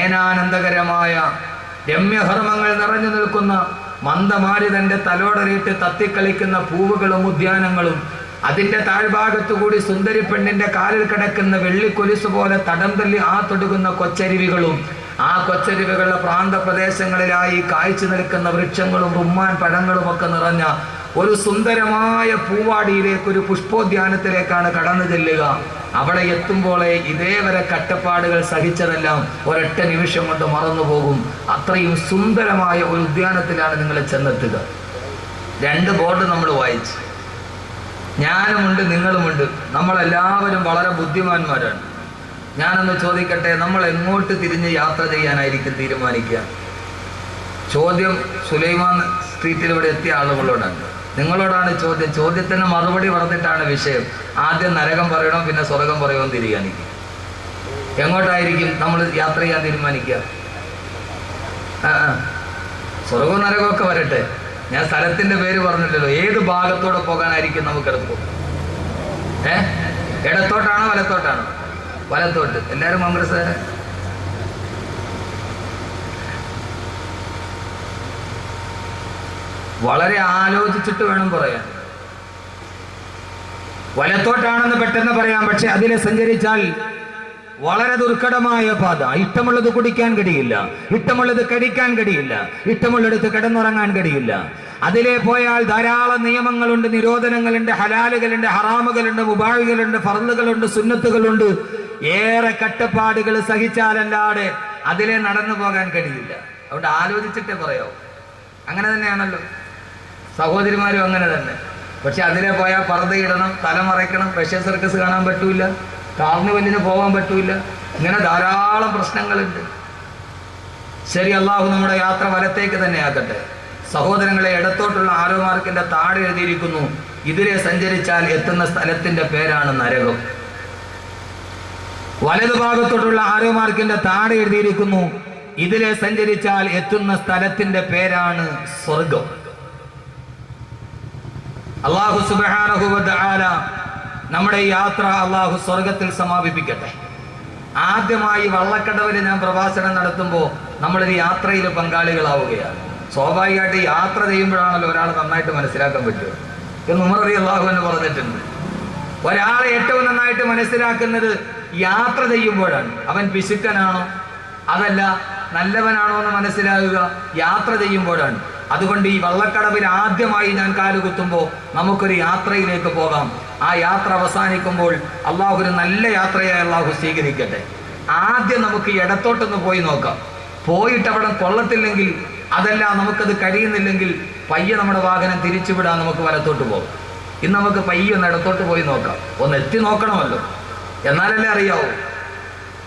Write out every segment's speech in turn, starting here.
നയനാനന്ദകരമായ രമ്യഹർമ്മങ്ങൾ നിറഞ്ഞു നിൽക്കുന്ന മന്ദമാരുതന്റെ തലോടറിയിട്ട് തത്തിക്കളിക്കുന്ന പൂവുകളും ഉദ്യാനങ്ങളും, അതിന്റെ താഴ്ഭാഗത്തുകൂടി സുന്ദരി പെണ്ണിന്റെ കാലിൽ കിടക്കുന്ന വെള്ളിക്കൊലിസ് പോലെ തടം തല്ലി തൊടുകുന്ന കൊച്ചരുവികളും, ആ കൊച്ചരുവികളുടെ പ്രാന്തപ്രദേശങ്ങളിലായി കായ്ച്ചു നിൽക്കുന്ന വൃക്ഷങ്ങളും റുമ്മാൻ പഴങ്ങളും ഒക്കെ നിറഞ്ഞ ഒരു സുന്ദരമായ പൂവാടിയിലേക്ക്, ഒരു പുഷ്പോദ്യാനത്തിലേക്കാണ് കടന്നു ചെല്ലുക. അവിടെ എത്തുമ്പോഴേ ഇതേവരെ കട്ടപ്പാടുകൾ സഹിച്ചതെല്ലാം ഒരൊറ്റ നിമിഷം കൊണ്ട് മറന്നുപോകും. അത്രയും സുന്ദരമായ ഒരു ഉദ്യാനത്തിലാണ് നിങ്ങൾ ചെന്നെത്തുക. 2 ബോർഡ് നമ്മൾ വായിച്ചു. ഞാനുമുണ്ട്, നിങ്ങളുമുണ്ട്. നമ്മളെല്ലാവരും വളരെ ബുദ്ധിമാന്മാരാണ്. ഞാനൊന്ന് ചോദിക്കട്ടെ, നമ്മൾ എങ്ങോട്ട് തിരിഞ്ഞ് യാത്ര ചെയ്യാനായിരിക്കും തീരുമാനിക്കുക? ചോദ്യം സുലൈമാൻ സ്ട്രീറ്റിൽ ഇവിടെ എത്തിയ ആളുകളോടാണ്, നിങ്ങളോടാണ് ചോദ്യം. ചോദ്യത്തിന് മറുപടി പറഞ്ഞിട്ടാണ് വിഷയം. ആദ്യം നരകം പറയണം, പിന്നെ സ്വർഗം പറയുമെന്ന് തീരുമാനിക്കും. എങ്ങോട്ടായിരിക്കും നമ്മൾ യാത്ര ചെയ്യാൻ തീരുമാനിക്കുക? സ്വർഗവും നരകമൊക്കെ വരട്ടെ, ഞാൻ സ്ഥലത്തിന്റെ പേര് പറഞ്ഞില്ലല്ലോ. ഏത് ഭാഗത്തോടെ പോകാനായിരിക്കും നമുക്ക് എളുപ്പം? ഇടത്തോട്ടാണോ വലത്തോട്ടാണോ? വലത്തോട്ട്. എല്ലാവരും കോൺഗ്രസ്സുകാരെ? വളരെ ആലോചിച്ചിട്ട് വേണം പറയാൻ. വലത്തോട്ടാണെന്ന് പെട്ടെന്ന് പറയാം, പക്ഷെ അതിലെ സഞ്ചരിച്ചാൽ വളരെ ദുർഘടമായ പാത. ഇഷ്ടമുള്ളത് കുടിക്കാൻ കഴിയില്ല, ഇഷ്ടമുള്ളത് കഴിക്കാൻ കഴിയില്ല, ഇഷ്ടമുള്ളിടത്ത് കിടന്നുറങ്ങാൻ കഴിയില്ല. അതിലെ പോയാൽ ധാരാളം നിയമങ്ങളുണ്ട്, നിരോധനങ്ങളുണ്ട്, ഹലാലുകളുണ്ട്, ഹറാമുകളുണ്ട്, മുബാഹികളുണ്ട്, ഫർളുകളുണ്ട്, സുന്നത്തുകളുണ്ട്. ഏറെ കട്ടപ്പാടുകൾ സഹിച്ചാലല്ലാതെ അതിലെ നടന്നു പോകാൻ കഴിയില്ല. അതുകൊണ്ട് ആലോചിച്ചിട്ടേ പറയാവൂ. അങ്ങനെ തന്നെയാണല്ലോ സഹോദരിമാരും അങ്ങനെ തന്നെ. പക്ഷെ അതിലെ പോയാൽ പർദ്ദയിടണം, തലമറയ്ക്കണം, റഷ്യൻ സർക്കസ് കാണാൻ പറ്റൂല, കാർണിവലിന് പോകാൻ പറ്റൂല. ഇങ്ങനെ ധാരാളം പ്രശ്നങ്ങളുണ്ട്. ശരി, അള്ളാഹു നമ്മുടെ യാത്ര വലത്തേക്ക് തന്നെ ആക്കട്ടെ. സഹോദരങ്ങളെ, ഇടത്തോട്ടുള്ള ആരോ മാർക്കിന്റെ താഴെ എഴുതിയിരിക്കുന്നു, ഇതിലെ സഞ്ചരിച്ചാൽ എത്തുന്ന സ്ഥലത്തിന്റെ പേരാണ് നരകം. വലതുഭാഗത്തോട്ടുള്ള ആരോ മാർക്കിന്റെ താഴെ എഴുതിയിരിക്കുന്നു, ഇതിലെ സഞ്ചരിച്ചാൽ എത്തുന്ന സ്ഥലത്തിന്റെ പേരാണ് സ്വർഗം. അല്ലാഹു സുബ്ഹാനഹു വ തആല നമ്മുടെ യാത്ര അല്ലാഹു സ്വർഗത്തിൽ സമാപിപ്പിക്കട്ടെ. ആദ്യമായി വള്ളക്കടവിൽ ഞാൻ പ്രഭാഷണം നടത്തുമ്പോൾ നമ്മളൊരു യാത്രയിൽ പങ്കാളികളാവുകയാണ്. സ്വാഭാവികമായിട്ട് യാത്ര ചെയ്യുമ്പോഴാണല്ലോ ഒരാൾ നന്നായിട്ട് മനസ്സിലാക്കാൻ പറ്റുക എന്ന് ഉമർ റളിയല്ലാഹു അൻഹു പറഞ്ഞിട്ടുണ്ട്. ഒരാളെ ഏറ്റവും നന്നായിട്ട് മനസ്സിലാക്കുന്നത് യാത്ര ചെയ്യുമ്പോഴാണ്. അവൻ പിശുക്കനാണോ അതല്ല നല്ലവനാണോ എന്ന് മനസ്സിലാകുക യാത്ര ചെയ്യുമ്പോഴാണ്. അതുകൊണ്ട് ഈ വള്ളക്കടവിൽ ആദ്യമായി ഞാൻ കാലുകുത്തുമ്പോൾ നമുക്കൊരു യാത്രയിലേക്ക് പോകാം. ആ യാത്ര അവസാനിക്കുമ്പോൾ അള്ളാഹു ഒരു നല്ല യാത്രയായി അള്ളാഹു സ്വീകരിക്കട്ടെ. ആദ്യം നമുക്ക് ഇടത്തോട്ടൊന്ന് പോയി നോക്കാം. പോയിട്ട് അവിടെ കൊള്ളത്തില്ലെങ്കിൽ, അതല്ല നമുക്കത് കഴിയുന്നില്ലെങ്കിൽ പയ്യെ നമ്മുടെ വാഹനം തിരിച്ചുവിടാൻ നമുക്ക് വലത്തോട്ട് പോകും. ഇന്ന് നമുക്ക് പയ്യെ ഒന്ന് ഇടത്തോട്ട് പോയി നോക്കാം. ഒന്ന് എത്തി നോക്കണമല്ലോ, എന്നാലല്ലേ അറിയാവൂ.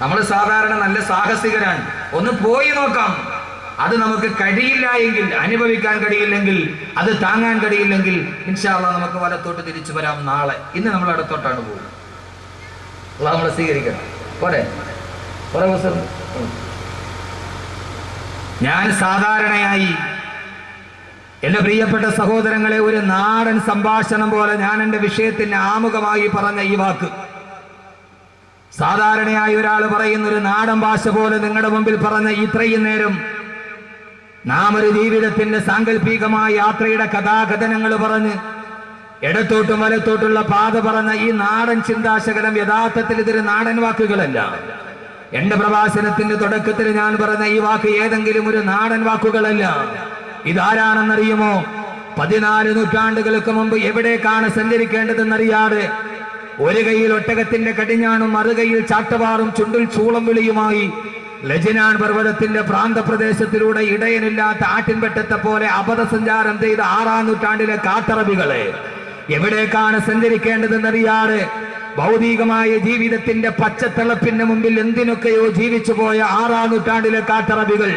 നമ്മൾ സാധാരണ നല്ല സാഹസികരാണ്. ഒന്ന് പോയി നോക്കാം. അത് നമുക്ക് കഴിയില്ല എങ്കിൽ, അനുഭവിക്കാൻ കഴിയില്ലെങ്കിൽ, അത് താങ്ങാൻ കഴിയില്ലെങ്കിൽ ഇൻഷാ അല്ലാഹ് നമുക്ക് വലത്തോട്ട് തിരിച്ചു വരാം നാളെ. ഇന്ന് നമ്മൾ ഇടത്തോട്ടാണ് പോകുന്നത്. അല്ലാഹു നമ്മളെ സ്വീകരിക്കണം. പോരെ? ഞാൻ സാധാരണയായി എൻ്റെ പ്രിയപ്പെട്ട സഹോദരങ്ങളെ ഒരു നാടൻ സംഭാഷണം പോലെ ഞാൻ എൻ്റെ വിഷയത്തിന് ആമുഖമായി പറഞ്ഞ ഈ വാക്ക് സാധാരണയായി ഒരാൾ പറയുന്ന ഒരു നാടൻ ഭാഷ പോലെ നിങ്ങളുടെ മുമ്പിൽ പറഞ്ഞ ഇത്രയും നേരം നാം ഒരു ജീവിതത്തിന്റെ സാങ്കല്പികമായ യാത്രയുടെ കഥാകഥനങ്ങൾ പറഞ്ഞ് ഇടത്തോട്ടും വലത്തോട്ടുള്ള പാത പറഞ്ഞ ഈ നാടൻ ചിന്താശകലം യഥാർത്ഥത്തിൽ ഇതൊരു നാടൻ വാക്കുകളല്ല. എന്റെ പ്രഭാഷണത്തിന്റെ തുടക്കത്തിൽ ഞാൻ പറഞ്ഞ ഈ വാക്ക് ഏതെങ്കിലും ഒരു നാടൻ വാക്കുകളല്ല. ഇതാരാണെന്നറിയുമോ? 14 നൂറ്റാണ്ടുകൾക്ക് മുമ്പ് എവിടേക്കാണ് സഞ്ചരിക്കേണ്ടതെന്നറിയാതെ ഒരു കൈയിൽ ഒട്ടകത്തിന്റെ കടിഞ്ഞാണും മറുകൈയിൽ ചാട്ടവാറും ചുണ്ടിൽ ചൂളം വിളിയുമായി ലജ്നാൻ പർവ്വതത്തിന്റെ പ്രാന്തപ്രദേശത്തിലൂടെ ഇടയനില്ലാത്ത ആട്ടിൻപെട്ടത്തെ പോലെ അപഥസഞ്ചാരം ചെയ്ത 6-ാം നൂറ്റാണ്ടിലെ കാട്ടറബികളെ എവിടേക്കാണ് സഞ്ചരിക്കേണ്ടതെന്നറിയാതെ ഭൗതികമായ ജീവിതത്തിന്റെ പച്ചത്തിളപ്പിന്റെ മുമ്പിൽ എന്തിനൊക്കെയോ ജീവിച്ചു പോയ 6-ാം നൂറ്റാണ്ടിലെ കാട്ടറബികൾ,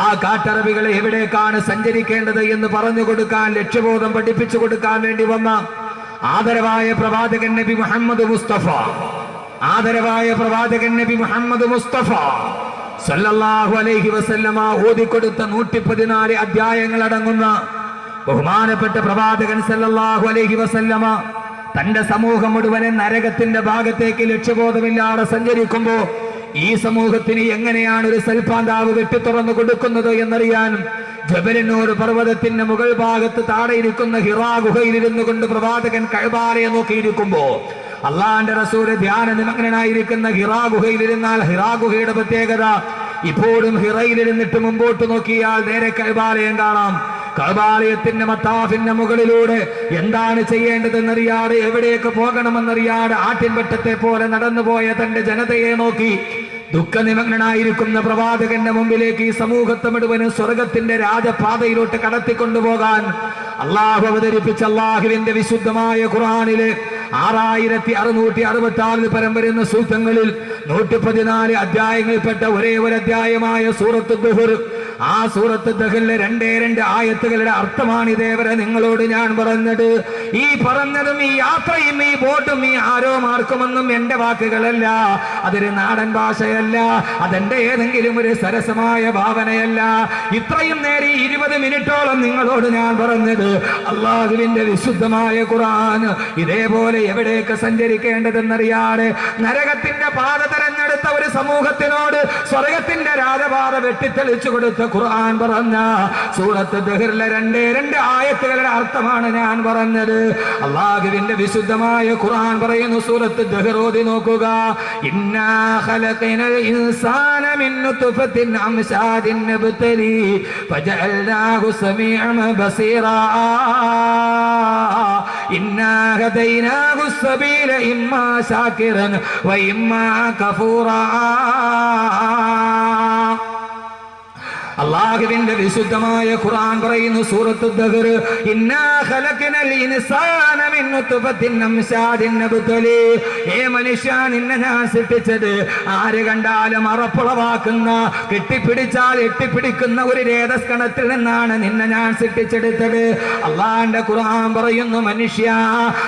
ആ കാട്ടറബികളെ എവിടേക്കാണ് സഞ്ചരിക്കേണ്ടത് എന്ന് പറഞ്ഞു കൊടുക്കാൻ, ലക്ഷ്യബോധം പഠിപ്പിച്ചു കൊടുക്കാൻ വേണ്ടി വന്ന ആദരവായ പ്രവാചകൻ നബി മുഹമ്മദ് മുസ്തഫ, ആദരവായ പ്രവാചകൻ നബി മുഹമ്മദ് മുസ്തഫ സല്ലല്ലാഹു അലൈഹി വസല്ലമ ഓതിക്കൊടുത്ത 114 അധ്യായങ്ങൾ അടങ്ങുന്ന ബഹുമാനപ്പെട്ട പ്രവാചകൻ സല്ലല്ലാഹു അലൈഹി വസല്ലമ തന്റെ സമൂഹം മുഴുവനെ നരകത്തിന്റെ ഭാഗത്തേക്ക് ലക്ഷ്യബോധമില്ലാതെ സഞ്ചരിക്കുമ്പോൾ ഈ സമൂഹത്തിന് എങ്ങനെയാണ് ഒരു സൽപാന്താവ് വെട്ടിത്തുറന്നു കൊടുക്കുന്നത് എന്നറിയാനും ജബലന്നൂർ പർവ്വതത്തിന്റെ മുകൾ ഭാഗത്ത് താഴെയിരിക്കുന്ന ഹിറാ ഗുഹയിലിരുന്നു കൊണ്ട് പ്രവാചകൻ കഅബയെ നോക്കിയിരിക്കുമ്പോ അള്ളാന്റെ റസൂല് ധ്യാന നിമഗ്നനായിരിക്കുന്ന ഹിറാ ഗുഹയിലിരുന്നാൽ ഹിറാ ഗുഹയുടെ പ്രത്യേകത ഇപ്പോഴും ഹിറയിലിരുന്നിട്ട് മുമ്പോട്ട് നോക്കിയാൽ നേരെ കഅബാലയം കാണാം. കഅബാലയത്തിന്റെ മത്താഫിന്റെ മുകളിലൂടെ എന്താണ് ചെയ്യേണ്ടതെന്നറിയാതെ എവിടേക്ക് പോകണമെന്നറിയാതെ ആട്ടിൻപറ്റത്തെ പോലെ നടന്നുപോയ തന്റെ ജനതയെ നോക്കി ദുഃഖനിമഗ്നനായിരിക്കുന്ന പ്രവാചകന്റെ മുമ്പിലേക്ക് ഈ സമൂഹത്തെ മുഴുവനും സ്വർഗത്തിന്റെ രാജപാതയിലോട്ട് കടത്തിക്കൊണ്ടുപോകാൻ അള്ളാഹു അവതരിപ്പിച്ച അള്ളാഹുവിന്റെ വിശുദ്ധമായ ഖുർആനിലെ 6666 പരം വരുന്ന സൂക്തങ്ങളിൽ 114 അധ്യായങ്ങളിൽപ്പെട്ട ഒരേ ഒരു അധ്യായമായ സൂറത്ത് ദുഹർ. ആ സൂറത്ത് ദഹറിലെ 2 ആയത്തുകളുടെ അർത്ഥമാണ് ഇതേവരെ നിങ്ങളോട് ഞാൻ പറഞ്ഞത്. ഈ പറഞ്ഞതും ഈ യാത്രയും ഈ ബോട്ടും ഈ ആരോ മാർക്കുമെന്നും എന്റെ വാക്കുകളല്ല, അതൊരു നാടൻ ഭാഷയല്ല, അതെന്റെ ഏതെങ്കിലും ഒരു സരസമായ ഭാവനയല്ല. ഇത്രയും നേരെ 20 മിനിറ്റോളം നിങ്ങളോട് ഞാൻ പറഞ്ഞത് അള്ളാഹുവിന്റെ വിശുദ്ധമായ ഖുർആൻ. ഇതേപോലെ എവിടേക്ക് സഞ്ചരിക്കേണ്ടതെന്നറിയാതെ നരകത്തിന്റെ പാത തെരഞ്ഞെടുത്ത ഒരു സമൂഹത്തിനോട് സ്വർഗത്തിന്റെ രാജപാത വെട്ടിത്തെളിച്ചു കൊടുത്ത ഖുർആൻ പറഞ്ഞ സൂറത്ത് ദഹറിലെ 2 ആയത്തുകളുടെ അർത്ഥമാണ് ഞാൻ പറഞ്ഞത്. അല്ലാഹുവിന്റെ വിശുദ്ധമായ ഖുർആൻ പറയുന്നു, സൂറത്ത് ദഹർ ഓതി നോക്കുക. ഇന്നാ ഖലഖനൽ ഇൻസാന മിൻ നുത്ഫത്തിൻ അംശാദിൻ നബ്തലി ഫജഅൽനാഹു സമീഅൻ ബസീറാ ഇന്നാ ഹദൈനാഹു السبيل إما شاكرا وإما كفورا. അള്ളാഹുവിന്റെ വിശുദ്ധമായ ഖുർആൻ പറയുന്നു സൂറത്ത് ദഹർ, ഇന്നാ ഖലഖനൽ ഇൻസാന മിൻ നുത്ഫത്തിൻ അംശാദിൻ നബ്തലി. ഏ മനുഷ്യ, നിന്നെ ഞാൻ സൃഷ്ടിച്ചത് ആര് കണ്ടാലും അറപ്പുളവാക്കുന്ന, കെട്ടിപ്പിടിച്ചാൽ എട്ടിപ്പിടിക്കുന്ന ഒരു രേതസ്കണത്തിൽ നിന്നാണ് നിന്നെ ഞാൻ സൃഷ്ടിച്ചെടുത്തത്. അള്ളാന്റെ ഖുർആൻ പറയുന്നു, മനുഷ്യ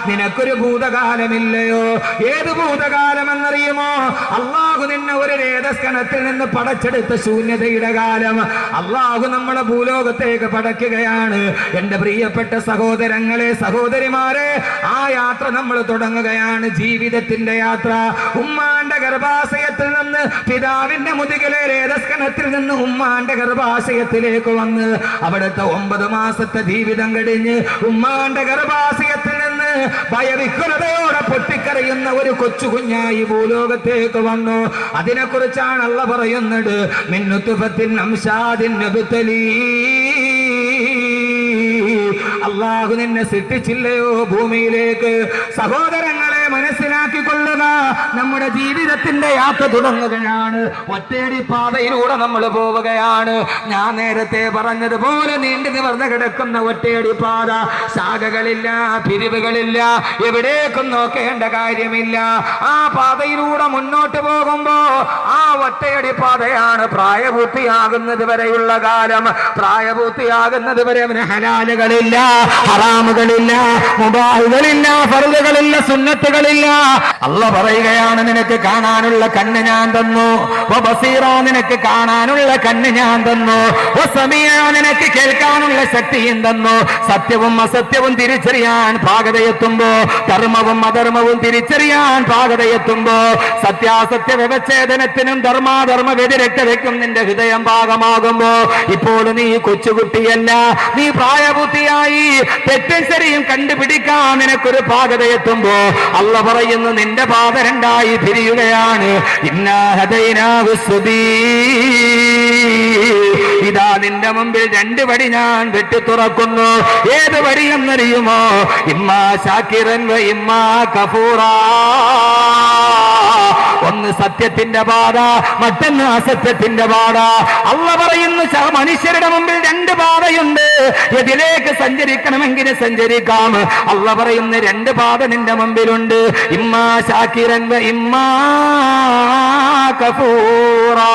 നിനക്കൊരു ഭൂതകാലമില്ലയോ? ഏത് ഭൂതകാലമെന്നറിയുമോ? അള്ളാഹു നിന്നെ ഒരു രേതസ്കണത്തിൽ നിന്ന് പടച്ചെടുത്ത ശൂന്യതയുടെ കാലം. അള്ളാഹു നമ്മളെ ഭൂലോകത്തേക്ക് പടയ്ക്കുകയാണ്. എന്റെ പ്രിയപ്പെട്ട സഹോദരങ്ങളെ, സഹോദരിമാരെ, ആ യാത്ര നമ്മൾ തുടങ്ങുകയാണ്, ജീവിതത്തിന്റെ യാത്ര. ഉമ്മാന്റെ ഗർഭാശയത്തിൽ നിന്ന്, പിതാവിന്റെ മുതുകിലെ രേതസ്കണത്തിൽ നിന്ന് ഉമ്മാന്റെ ഗർഭാശയത്തിലേക്ക് വന്ന് അവിടുത്തെ 9 മാസത്തെ ജീവിതം കഴിഞ്ഞ് ഉമ്മാന്റെ ഗർഭാശയത്തിൽ നിന്ന് ഭയവിഹ്വലതയോടെ പൊട്ടിക്കരയുന്ന ഒരു കൊച്ചു കുഞ്ഞായി ഭൂലോകത്തേക്ക് വന്നു. അതിനെക്കുറിച്ചാണ് അല്ലാഹ് പറയുന്നത്, മിൻ നുത്ഫത്തിൻ അംശാദിൻ നബ്തലി. അള്ളാഹു നിന്നെ സൃഷ്ടിച്ചില്ലയോ ഭൂമിയിലേക്ക്? സഹോദരങ്ങളെ, മനസ്സിലാക്കിക്കൊള്ളുക, നമ്മുടെ ജീവിതത്തിന്റെ യാത്ര തുടങ്ങുകയാണ്. ഒറ്റയടി പാതയിലൂടെ നമ്മൾ പോവുകയാണ്. ഞാൻ നേരത്തെ പറഞ്ഞതുപോലെ നീണ്ടു നിവർന്ന് കിടക്കുന്ന ഒറ്റയടി പാത. ശാഖകളില്ല, പിരിവുകളില്ല, എവിടേക്കും നോക്കേണ്ട കാര്യമില്ല. ആ പാതയിലൂടെ മുന്നോട്ട് പോകുമ്പോ ആ ഒറ്റയടി പാതയാണ് പ്രായപൂർത്തിയാകുന്നത് വരെയുള്ള കാലം. പ്രായപൂർത്തിയാകുന്നത് വരെ അവന് ഹലാലുകളില്ല, ഹറാമുകളില്ല, മുബാഹുകളില്ല, ഫർളുകളില്ല, സുന്നത്തുകളില്ല. അല്ലാഹ് പറയുകയാണ്, നിനക്ക് കാണാനുള്ള കണ്ണ് ഞാൻ തന്നു. വബസീറ, നിനക്ക് കാണാനുള്ള കണ്ണ് ഞാൻ തന്നു. വസമിയ, നിനക്ക് കേൾക്കാനുള്ള ശക്തിയും തന്നു. സത്യവും അസത്യവും തിരിച്ചറിയാൻ പാകതയെത്തുമ്പോ, ധർമ്മവും അധർമ്മവും തിരിച്ചറിയാൻ പാകതയെത്തുമ്പോ, സത്യാസത്യ വ്യവച്ഛേദനത്തിനും ധർമാധർമ്മ വ്യതിരക്തതയ്ക്കും നിന്റെ ഹൃദയം ഭാഗമാകുമ്പോ, ഇപ്പോൾ നീ കൊച്ചുകുട്ടിയല്ല, നീ പ്രായപൂർത്തിയായി. തെറ്റും ശരിയും കണ്ടുപിടിക്കാൻ നിനക്കൊരു പാകതയെത്തുമ്പോ അല്ലാഹ് പറയുന്നു, നിന്റെ പാത 2ആയി പിരിയുകയാണ്. ഇന്നാ ഹദൈനാഹു സബീൽ. ഇതാ നിന്റെ മുമ്പിൽ 2 വഴി ഞാൻ വെട്ടി തുറക്കുന്നു. ഏത് വഴി എന്നറിയുമോ? ഇമ്മാ ശാകിറൻ വ ഇമ്മാ കഫൂറാ. ഒന്ന് സത്യത്തിന്റെ പാത, മറ്റൊന്ന് അസത്യത്തിന്റെ പാത. അല്ലാഹ് പറയുന്നു, മനുഷ്യരുടെ മുമ്പിൽ 2 പാതയുണ്ട്. ഇതിലേക്ക് സഞ്ചരിക്കണമെങ്കിൽ സഞ്ചരിക്കാം. അല്ലാഹ് പറയുന്ന 2 പാത നിന്റെ മുമ്പിലുണ്ട്. ഇമ്മാ ശാകിറൻ വ ഇമ്മാ കഫൂറാ.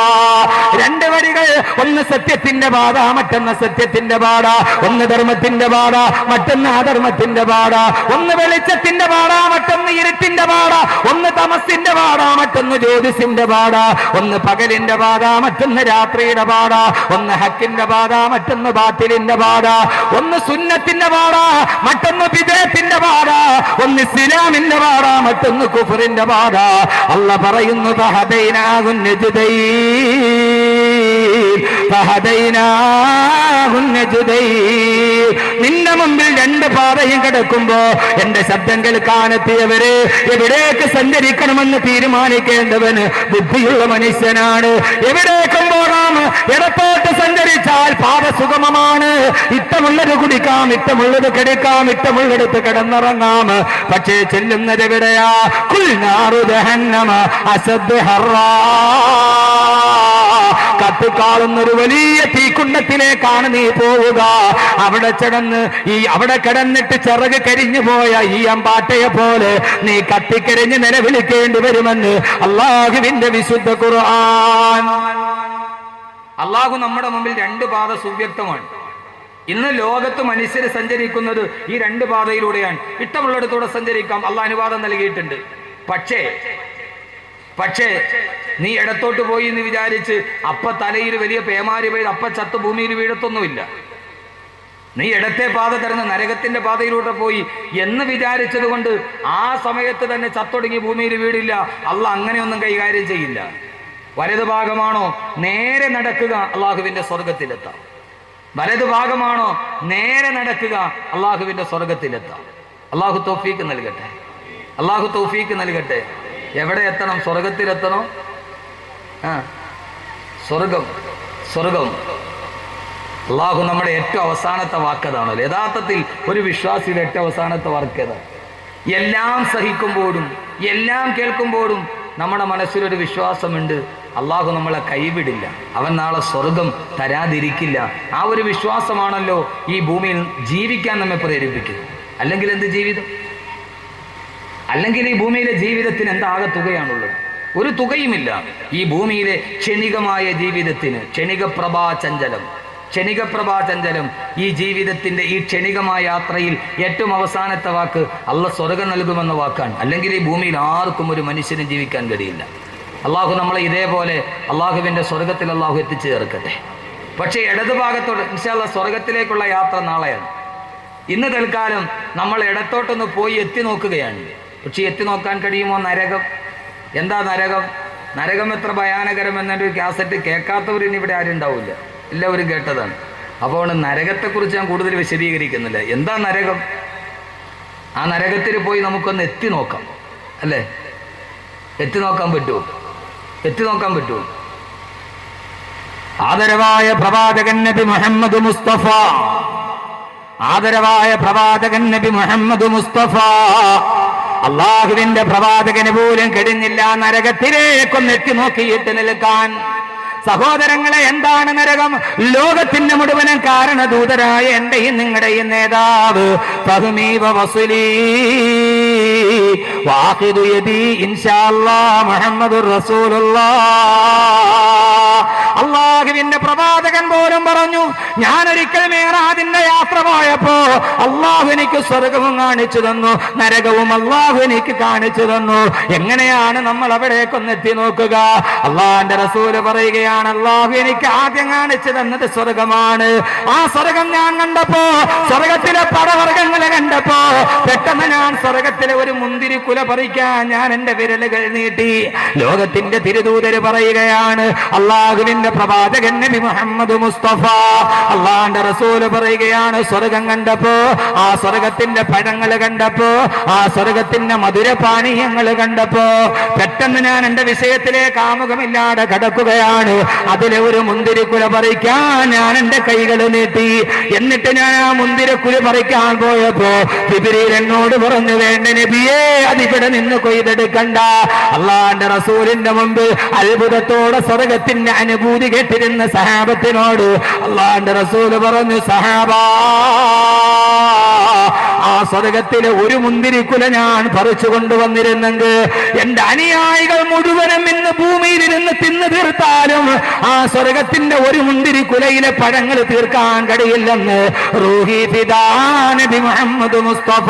2 വഴികൾ ഒന്ന് സത്യത്തിന്റെ പാത, മറ്റൊന്ന് സത്യത്തിന്റെ പാത, ഒന്ന് ധർമ്മത്തിന്റെ പാത, മറ്റൊന്ന് അധർമ്മത്തിന്റെ പാത, ഒന്ന് വെളിച്ചത്തിന്റെ പാത, മറ്റൊന്ന് ഇരുട്ടിന്റെ പാത, ഒന്ന് തമസിന്റെ പാത, മറ്റൊന്ന് ജ്യോതിസിന്റെ പാത, ഒന്ന് പകലിന്റെ പാത, മറ്റൊന്ന് രാത്രിയുടെ പാത, ഒന്ന് ഹക്കിന്റെ പാത, മറ്റൊന്ന് ബാത്തിലിന്റെ പാത, ഒന്ന് സുന്നത്തിന്റെ പാത, മറ്റൊന്ന് ബിദ്അത്തിന്റെ പാത, ഒന്ന് ഇസ്ലാമിന്റെ പാത, മറ്റൊന്ന് കുഫറിന്റെ പാത. അല്ലാഹ് പറയുന്നു നിന്റെ മുമ്പിൽ രണ്ട് പാതയും കിടക്കുമ്പോ എന്റെ ശബ്ദം കേൾക്കാനെത്തിയവര് എവിടേക്ക് സഞ്ചരിക്കണമെന്ന് തീരുമാനിക്കേണ്ടവന് ബുദ്ധിയുള്ള മനുഷ്യനാണ്. എവിടേക്കും പോകാം, ഇടത്തോട്ട് സഞ്ചരിച്ചാൽ പാത സുഗമമാണ്. ഇഷ്ടമുള്ളത് കുടിക്കാം, ഇഷ്ടമുള്ളത് കിടക്കാം, ഇഷ്ടമുള്ളിടത്ത് കിടന്നിറങ്ങാം. പക്ഷേ ചെല്ലുന്നത് എവിടെയാ? കുൽനാറു ജഹന്നമ അശദ്ദു ഹർറാ. കത്തിക്കാളുന്നൊരു വലിയ തീക്കുണ്ടത്തിലേക്കാണ് നീ പോവുക. അവിടെ കിടന്നിട്ട് ചിറക് കരിഞ്ഞു പോയ ഈ അമ്പാട്ടയെ പോലെ നീ കത്തിക്കരിഞ്ഞ് നിലവിളിക്കേണ്ടി വരുമെന്ന് അല്ലാഹുവിന്റെ വിശുദ്ധ ഖുർആൻ. അല്ലാഹു നമ്മുടെ മുമ്പിൽ രണ്ട് പാത സുവ്യക്തമാണ്. ഇന്ന് ലോകത്ത് മനുഷ്യർ സഞ്ചരിക്കുന്നത് ഈ രണ്ട് പാതയിലൂടെയാണ്. ഇഷ്ടമുള്ളിടത്തൂടെ സഞ്ചരിക്കാം, അല്ലാഹ് അനുവാദം നൽകിയിട്ടുണ്ട്. പക്ഷേ നീ ഇടത്തോട്ട് പോയി എന്ന് വിചാരിച്ച് അപ്പ തലയിൽ വലിയ പേമാരി പെയ്ത് അപ്പ ചത്ത് ഭൂമിയിൽ വീഴത്തൊന്നുമില്ല. നീ ഇടത്തെ പാത തിരഞ്ഞ് നരകത്തിന്റെ പാതയിലൂടെ പോയി എന്ന് വിചാരിച്ചത് കൊണ്ട് ആ സമയത്ത് തന്നെ ചത്തൊടുങ്ങി ഭൂമിയിൽ വീടില്ല. അല്ലാഹ് അങ്ങനെയൊന്നും കൈകാര്യം ചെയ്യില്ല. വലതു ഭാഗമാണോ നേരെ നടക്കുക, അള്ളാഹുവിന്റെ സ്വർഗത്തിലെത്താം. വലതു ഭാഗമാണോ നേരെ നടക്കുക, അള്ളാഹുവിന്റെ സ്വർഗത്തിലെത്താം. അള്ളാഹു തൗഫീക്ക് നൽകട്ടെ, അള്ളാഹു തൗഫീക്ക് നൽകട്ടെ. എവിടെ എത്തണം? സ്വർഗത്തിലെത്തണോ? സ്വർഗം. അള്ളാഹു നമ്മുടെ ഏറ്റവും അവസാനത്തെ വാക്കതാണല്ലോ. യഥാർത്ഥത്തിൽ ഒരു വിശ്വാസിയുടെ ഏറ്റവും അവസാനത്തെ വാക്കേതാണ്. എല്ലാം സഹിക്കുമ്പോഴും എല്ലാം കേൾക്കുമ്പോഴും നമ്മുടെ മനസ്സിലൊരു വിശ്വാസമുണ്ട്, അള്ളാഹു നമ്മളെ കൈവിടില്ല, അവൻ നാളെ സ്വർഗം തരാതിരിക്കില്ല. ആ ഒരു വിശ്വാസമാണല്ലോ ഈ ഭൂമിയിൽ ജീവിക്കാൻ നമ്മെ പ്രേരിപ്പിക്കുന്നത്. അല്ലെങ്കിൽ എന്ത് ജീവിതം? അല്ലെങ്കിൽ ഈ ഭൂമിയിലെ ജീവിതത്തിന് എന്താകെ തുകയാണുള്ളത്? ഒരു തുകയുമില്ല. ഈ ഭൂമിയിലെ ക്ഷണികമായ ജീവിതത്തിന് ക്ഷണികപ്രഭാചഞ്ചലം ഈ ജീവിതത്തിന്റെ ഈ ക്ഷണികമായ യാത്രയിൽ ഏറ്റവും അവസാനത്തെ വാക്ക് അള്ളാഹ് സ്വർഗം നൽകുമെന്ന വാക്കാണ്. അല്ലെങ്കിൽ ഈ ഭൂമിയിൽ ആർക്കും ഒരു മനുഷ്യനും ജീവിക്കാൻ കഴിയില്ല. അള്ളാഹു നമ്മളെ ഇതേപോലെ അള്ളാഹുവിന്റെ സ്വർഗത്തിൽ അള്ളാഹു എത്തിച്ചു ചേർക്കട്ടെ. പക്ഷേ ഇടതുഭാഗത്തോട് ഇൻഷാ അല്ലാഹ് സ്വർഗത്തിലേക്കുള്ള യാത്ര നാളെയാണ്. ഇന്ന് തൽക്കാലം നമ്മൾ ഇടത്തോട്ടൊന്ന് പോയി എത്തി നോക്കുകയാണ്. പക്ഷെ എത്തി നോക്കാൻ കഴിയുമോ? നരകം. എന്താ നരകം? നരകം എത്ര ഭയാനകരം എന്നൊരു കാസറ്റ് കേൾക്കാത്തവരിന് ഇവിടെ ആരും ഉണ്ടാവില്ല, എല്ലാവരും കേട്ടതാണ്. അപ്പോൾ നരകത്തെക്കുറിച്ച് ഞാൻ കൂടുതൽ വിശദീകരിക്കുന്നില്ല. എന്താ നരകം? ആ നരകത്തിൽ പോയി നമുക്കൊന്ന് എത്തി നോക്കാം, അല്ലേ? എത്തി നോക്കാൻ പറ്റുമോ? ആദരവായ പ്രവാചകൻ നബി മുഹമ്മദ് മുസ്തഫ, അള്ളാഹുവിന്റെ പ്രവാചകന് പോലും കഴിഞ്ഞില്ല നരകത്തിലേക്കൊന്ന് എത്തി നോക്കിയിട്ട് നിൽക്കാൻ. സഹോദരങ്ങളെ, എന്താണ് നരകം? ലോകത്തിന്റെ മുഴുവനും കാരണദൂതരായ എന്റെയും നിങ്ങളുടെയും നേതാവ് ഫഹ്മീവ വസുലീ വാഖിദു യദീ ഇൻഷാ അല്ലാഹ് മുഹമ്മദുർ റസൂലുള്ളാഹ്. അള്ളാഹുവിന്റെ പ്രവാചകൻ പോലും പറഞ്ഞു, ഞാനൊരിക്കൽ മേറാജിന്റെ യാത്ര പോയപ്പോ അള്ളാഹു എനിക്ക് സ്വർഗവും കാണിച്ചു തന്നു, നരകവും അള്ളാഹു എനിക്ക് കാണിച്ചു തന്നു. എങ്ങനെയാണ് നമ്മൾ അവിടേക്കൊന്ന് എത്തി നോക്കുക? അള്ളാഹിന്റെ റസൂല് പറയുകയാണ്, അള്ളാഹു എനിക്ക് ആദ്യം കാണിച്ചു തന്നത് സ്വർഗമാണ്. ആ സ്വർഗം ഞാൻ കണ്ടപ്പോ, സ്വർഗത്തിലെ പടവർഗങ്ങളെ കണ്ടപ്പോ പെട്ടെന്ന് ഞാൻ സ്വർഗത്തിലെ ഒരു മുന്തിരി കുല പറിക്കാൻ ഞാൻ എന്റെ വിരലുകൾ നീട്ടി. ലോകത്തിന്റെ തിരുദൂതര് പറയുകയാണ്, അള്ളാഹുവിന്റെ പ്രവാചകൻ നബി മുഹമ്മദ് മുസ്തഫ അള്ളാന്റെ റസൂല് പറയുകയാണ്, സ്വർഗം കണ്ടപ്പോ, ആ സ്വർഗത്തിന്റെ പഴങ്ങൾ കണ്ടപ്പോ, ആ സ്വർഗത്തിന്റെ മധുരപാനീയങ്ങൾ കണ്ടപ്പോ പെട്ടെന്ന് ഞാൻ എന്റെ വിഷയത്തിലേക്ക് ആമുഖമില്ലാതെ കടക്കുകയാണ്. അതിലെ ഒരു മുന്തിരിക്കുല പറിക്കാൻ ഞാൻ എന്റെ കൈകൾ നീട്ടി. എന്നിട്ട് ഞാൻ ആ മുന്തിരിക്കുല പറിക്കാൻ പോയപ്പോ ജിബ്രീൽ എന്നോട് പറഞ്ഞു, വേണ്ട നബിയേ, അതിവിടെ നിന്ന് കൊയ്തെടുക്കണ്ട. അള്ളാന്റെ റസൂലിന്റെ മുമ്പ് അത്ഭുതത്തോടെ സ്വർഗത്തിന്റെ അനുഭൂതി കേട്ടിരുന്ന സഹാബത്തിനോട് അള്ളാന്റെ റസൂല് പറഞ്ഞു, സഹാബാ, ആ സ്വർഗത്തിലെ ഒരു മുന്തിരിക്കുല ഞാൻ പറിച്ചു കൊണ്ടുവന്നിരുന്നെങ്കിൽ എന്റെ അനുയായികൾ മുഴുവനും ഇന്ന് ഭൂമിയിലിരുന്ന് തിന്നു തീർത്താലും ആ സ്വർഗത്തിന്റെ ഒരു മുന്തിരിക്കുലയിലെ പഴങ്ങൾ തീർക്കാൻ കഴിയില്ലെന്ന് റൂഹി ഫിദാ നബി മുഹമ്മദ് മുസ്തഫ,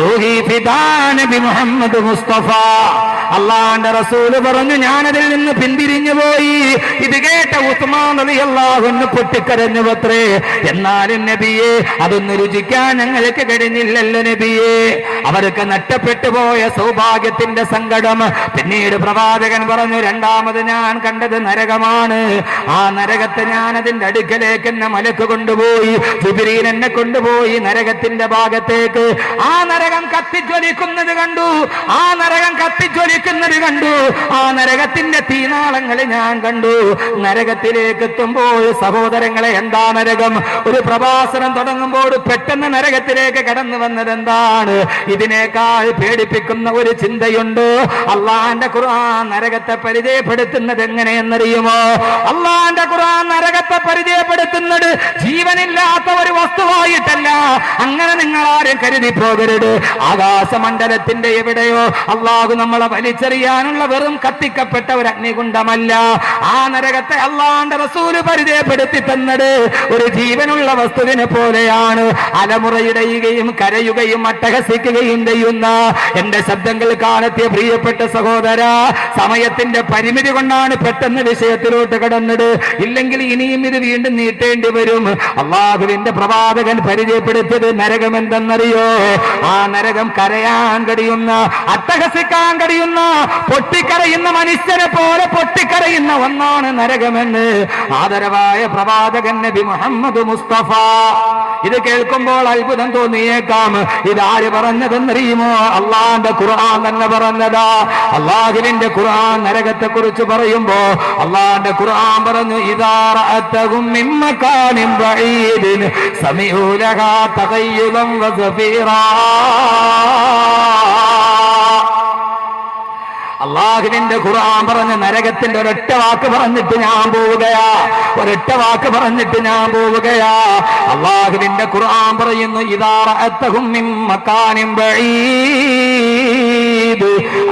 റൂഹി ഫിദാ നബി മുഹമ്മദ് മുസ്തഫ. അള്ളാന്റെ റസൂല് പറഞ്ഞു, ഞാനതിൽ നിന്ന് പിന്തിരിഞ്ഞു പോയി. ഇത് കേട്ട ഉസ്മാൻ റളിയല്ലാഹു അൻഹു പൊട്ടിക്കരഞ്ഞു പത്രേ. എന്നാലും നബിയെ, അതൊന്ന് രുചിക്കാൻ ഞങ്ങൾക്ക് കഴിഞ്ഞില്ലല്ലോ നബിയെ. അവർക്ക് നഷ്ടപ്പെട്ടു പോയ സൗഭാഗ്യത്തിന്റെ സങ്കടം. പിന്നീട് പ്രവാചകൻ പറഞ്ഞു, രണ്ടാമത് ഞാൻ കണ്ടത് നരകമാണ്. ആ നരകത്തെ ഞാൻ അതിന്റെ അടുക്കലേക്ക് എന്നെ മലക്ക് കൊണ്ടുപോയി. ജിബ്രീൽ എന്നെ കൊണ്ടുപോയി നരകത്തിന്റെ ഭാഗത്തേക്ക്. ആ നരകം കത്തിജ്വലിക്കുന്നത് കണ്ടു, ആ നരകം കത്തിജ്വലിക്കുന്നത് കണ്ടു, ആ നരകത്തിന്റെ തീനാളങ്ങൾ ഞാൻ കണ്ടു. നരകത്തിലേക്ക് എത്തുമ്പോൾ സഹോദരങ്ങളെ, എന്താ നരകം? ഒരു പ്രഭാഷണം തുടങ്ങുമ്പോൾ പെട്ടെന്ന് നരകത്തിലേക്ക് കടന്നു വന്നത് എന്താണ്? ഇതിനേക്കാൾ പേടിപ്പിക്കുന്ന ഒരു ചിന്തയുണ്ട്. അള്ളാന്റെ ഖുർആൻ നരകത്തെ പരിചയപ്പെടുത്തുന്നത് എങ്ങനെയെന്നറിയുമോ? അള്ളാന്റെ ഖുർആൻ നരകത്തെ പരിചയപ്പെടുത്തുന്നത് ജീവനില്ലാത്ത ഒരു വസ്തുവായിട്ടല്ല. അങ്ങനെ നിങ്ങൾ ആരും കരുതി പോകരുത്. ആകാശമണ്ഡലത്തിന്റെ എവിടെയോ അള്ളാഹു നമ്മളെ വലിച്ചെറിയാനുള്ള വെറും കത്തിക്കപ്പെട്ട ഒരു അഗ്നികുണ്ഡമല്ല. ആ നരകത്തെ അള്ളാന്റെ റസൂല് പരിചയപ്പെടുത്തി തന്നത് ഒരു ജീവനുള്ള വസ്തുവിനെ പോലെയാണ്. അലമുറയിടയുകയും കരയുകയും അട്ടഹസിക്കുകയും ചെയ്യുന്ന എന്റെ ശബ്ദങ്ങൾ കാണത്തിയ പ്രിയപ്പെട്ട സഹോദര, സമയത്തിന്റെ പരിമിതി കൊണ്ടാണ് പെട്ടെന്ന് വിഷയത്തിലോട്ട് കടന്നത്. ഇല്ലെങ്കിൽ ഇനിയും ഇത് വീണ്ടും നീട്ടേണ്ടി വരും. അള്ളാഹുവിന്റെ പ്രവാചകൻ പരിചയപ്പെടുത്തിയത് നരകം എന്തെന്നറിയോ? ആ നരകം കരയാൻ കഴിയുന്ന, അട്ടഹസിക്കാൻ കഴിയുന്ന, പൊട്ടിക്കരയുന്ന മനുഷ്യനെ പോലെ പൊട്ടിക്കരയുന്ന ഒന്നാണ് നരകമെന്ന് ആദരവായ പ്രവാചകൻ നബി മുഹമ്മദ് മുസ്തഫ. ഇത് കേൾക്കുമ്പോൾ അത്ഭുതം തോന്നിയേക്കാം. ഇതാര് പറഞ്ഞതെന്നറിയുമോ? അള്ളാന്റെ ഖുർആൻ തന്നെ പറഞ്ഞതാ. അള്ളാഹുവിന്റെ ഖുർആൻ നരകത്തെ കുറിച്ച് പറയുമ്പോ അള്ളാന്റെ ഖുർആൻ പറഞ്ഞു, ഇദാ റഅതഹും മിൻ മകാനിൻ ബഈദിൻ സമീഉ ലഹാ തഗയ്യുദൻ വസഫീറാ. അള്ളാഹുവിന്റെ ഖുർആൻ പറഞ്ഞ നരകത്തിന്റെ ഒരൊറ്റ വാക്ക് പറഞ്ഞിട്ട് ഞാൻ പോവുകയാ, ഒരൊറ്റ വാക്ക് പറഞ്ഞിട്ട് ഞാൻ പോവുകയാ. അള്ളാഹുവിന്റെ ഖുർആൻ പറയുന്നു, ഇദാ റഅതഹും മിൻ മകാനിൻ ബഈദ്.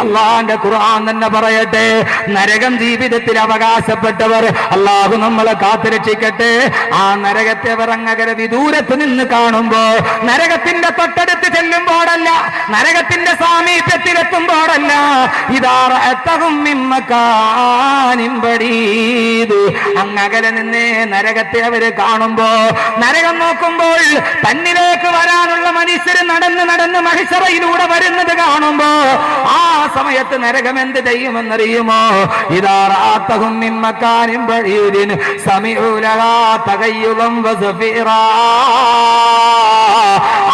അള്ളാഹുവിന്റെ ഖുർആൻ തന്നെ പറയട്ടെ, നരകം ജീവിതത്തിൽ അവകാശപ്പെട്ടവർ അള്ളാഹു നമ്മളെ കാത്തുരക്ഷിക്കട്ടെ. ആ നരകത്തെ അവർ അങ്ങകലെ വിദൂരത്ത് നിന്ന് കാണുമ്പോ, നരകത്തിന്റെ തൊട്ടടുത്ത് ചെല്ലുമ്പോഴല്ല, നരകത്തിന്റെ സാമീപ്യത്തിലെത്തുമ്പോഴല്ല, ഇതാ അങ്ങകലെ നിന്നേ നരകത്തെ അവര് കാണുമ്പോ, നരകം നോക്കുമ്പോൾ തന്നിലേക്ക് വരാനുള്ള മനുഷ്യര് നടന്ന് നടന്ന് മഹിശറയിലൂടെ വരുന്നത് കാണുമ്പോ ആ സമയത്ത് നരകം എന്ത് ചെയ്യുമെന്നറിയുമോ? ഇദാ റഅതഹും മിൻ മകാനിൻ ബഈദിൻ സമീഉ ലഹാ തഗയ്യുദൻ വസഫീറാ.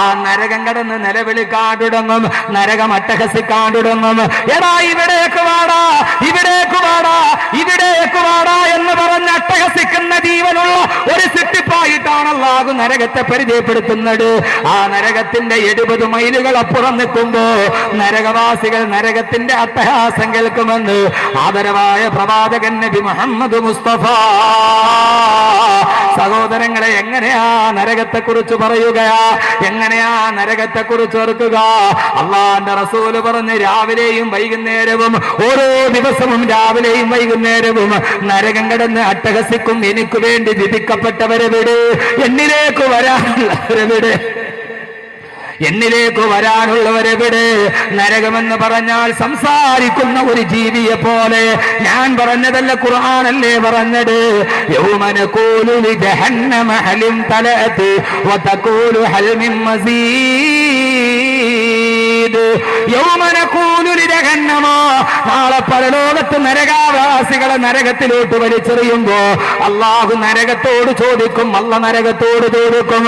ആ നരകം കടന്ന് നിലവിളിക്കാൻ തുടങ്ങും, നരകം അട്ടഹസിക്കാൻ തുടങ്ങും. എടാ ഇവിടേക്ക് വാടാ, ഇവിടേക്ക് വാടാ, ഇവിടേക്ക് വാടാ എന്ന് പറഞ്ഞ് അട്ടഹസിക്കുന്ന ജീവനുള്ള ഒരു സിട്ടിപ്പായിട്ടാണ് അല്ലാഹു നരകത്തെ പരിചയപ്പെടുത്തുന്നത്. ആ നരകത്തിന്റെ 70 മൈലുകൾ അപ്പുറം നിൽക്കുമ്പോ നരകവാസികൾ നരകത്തിന്റെ അട്ടഹാസം കേൾക്കുമെന്ന് ആദരവായ പ്രവാചകൻ നബി മുഹമ്മദ് മുസ്തഫ. സഹോദരങ്ങളെ, എങ്ങനെയാ നരകത്തെ കുറിച്ച് പറയുകയാ? എങ്ങനെയാ നരകത്തെ കുറിച്ച് ഓർക്കുക? അള്ളാന്റെ റസൂല് പറഞ്ഞ്, രാവിലെയും വൈകുന്നേരവും, ഓരോ ദിവസവും രാവിലെയും വൈകുന്നേരവും നരകം കടന്ന് അട്ടഹസിക്കും. എനിക്ക് വേണ്ടി വിധിക്കപ്പെട്ടവരെവിടെ? എന്നിലേക്ക് വരാനുള്ളവരെവിടെ? എന്നിലേക്ക് വരാനുള്ളവരെവിടെ? നരകമെന്ന് പറഞ്ഞാൽ സംസാരിക്കുന്ന ഒരു ജീവിയെ പോലെ. ഞാൻ പറഞ്ഞതല്ല, ഖുർആനല്ലേ പറഞ്ഞത്. യൗമ നഖൂലു ലിജഹന്നമ ഹലിം തലഅതി വതഖൂലു ഹൽ മിൻ മസീദ്. യൗമ നഖൂലു ലിജഹന്നമ, നാളെ പരലോകത്ത് നരകാവാസികളെ നരകത്തിലോട്ട് വലിച്ചെറിയുമ്പോ അല്ലാഹു നരകത്തോട് ചോദിക്കും, അല്ല നരകത്തോട് ചോദിക്കും,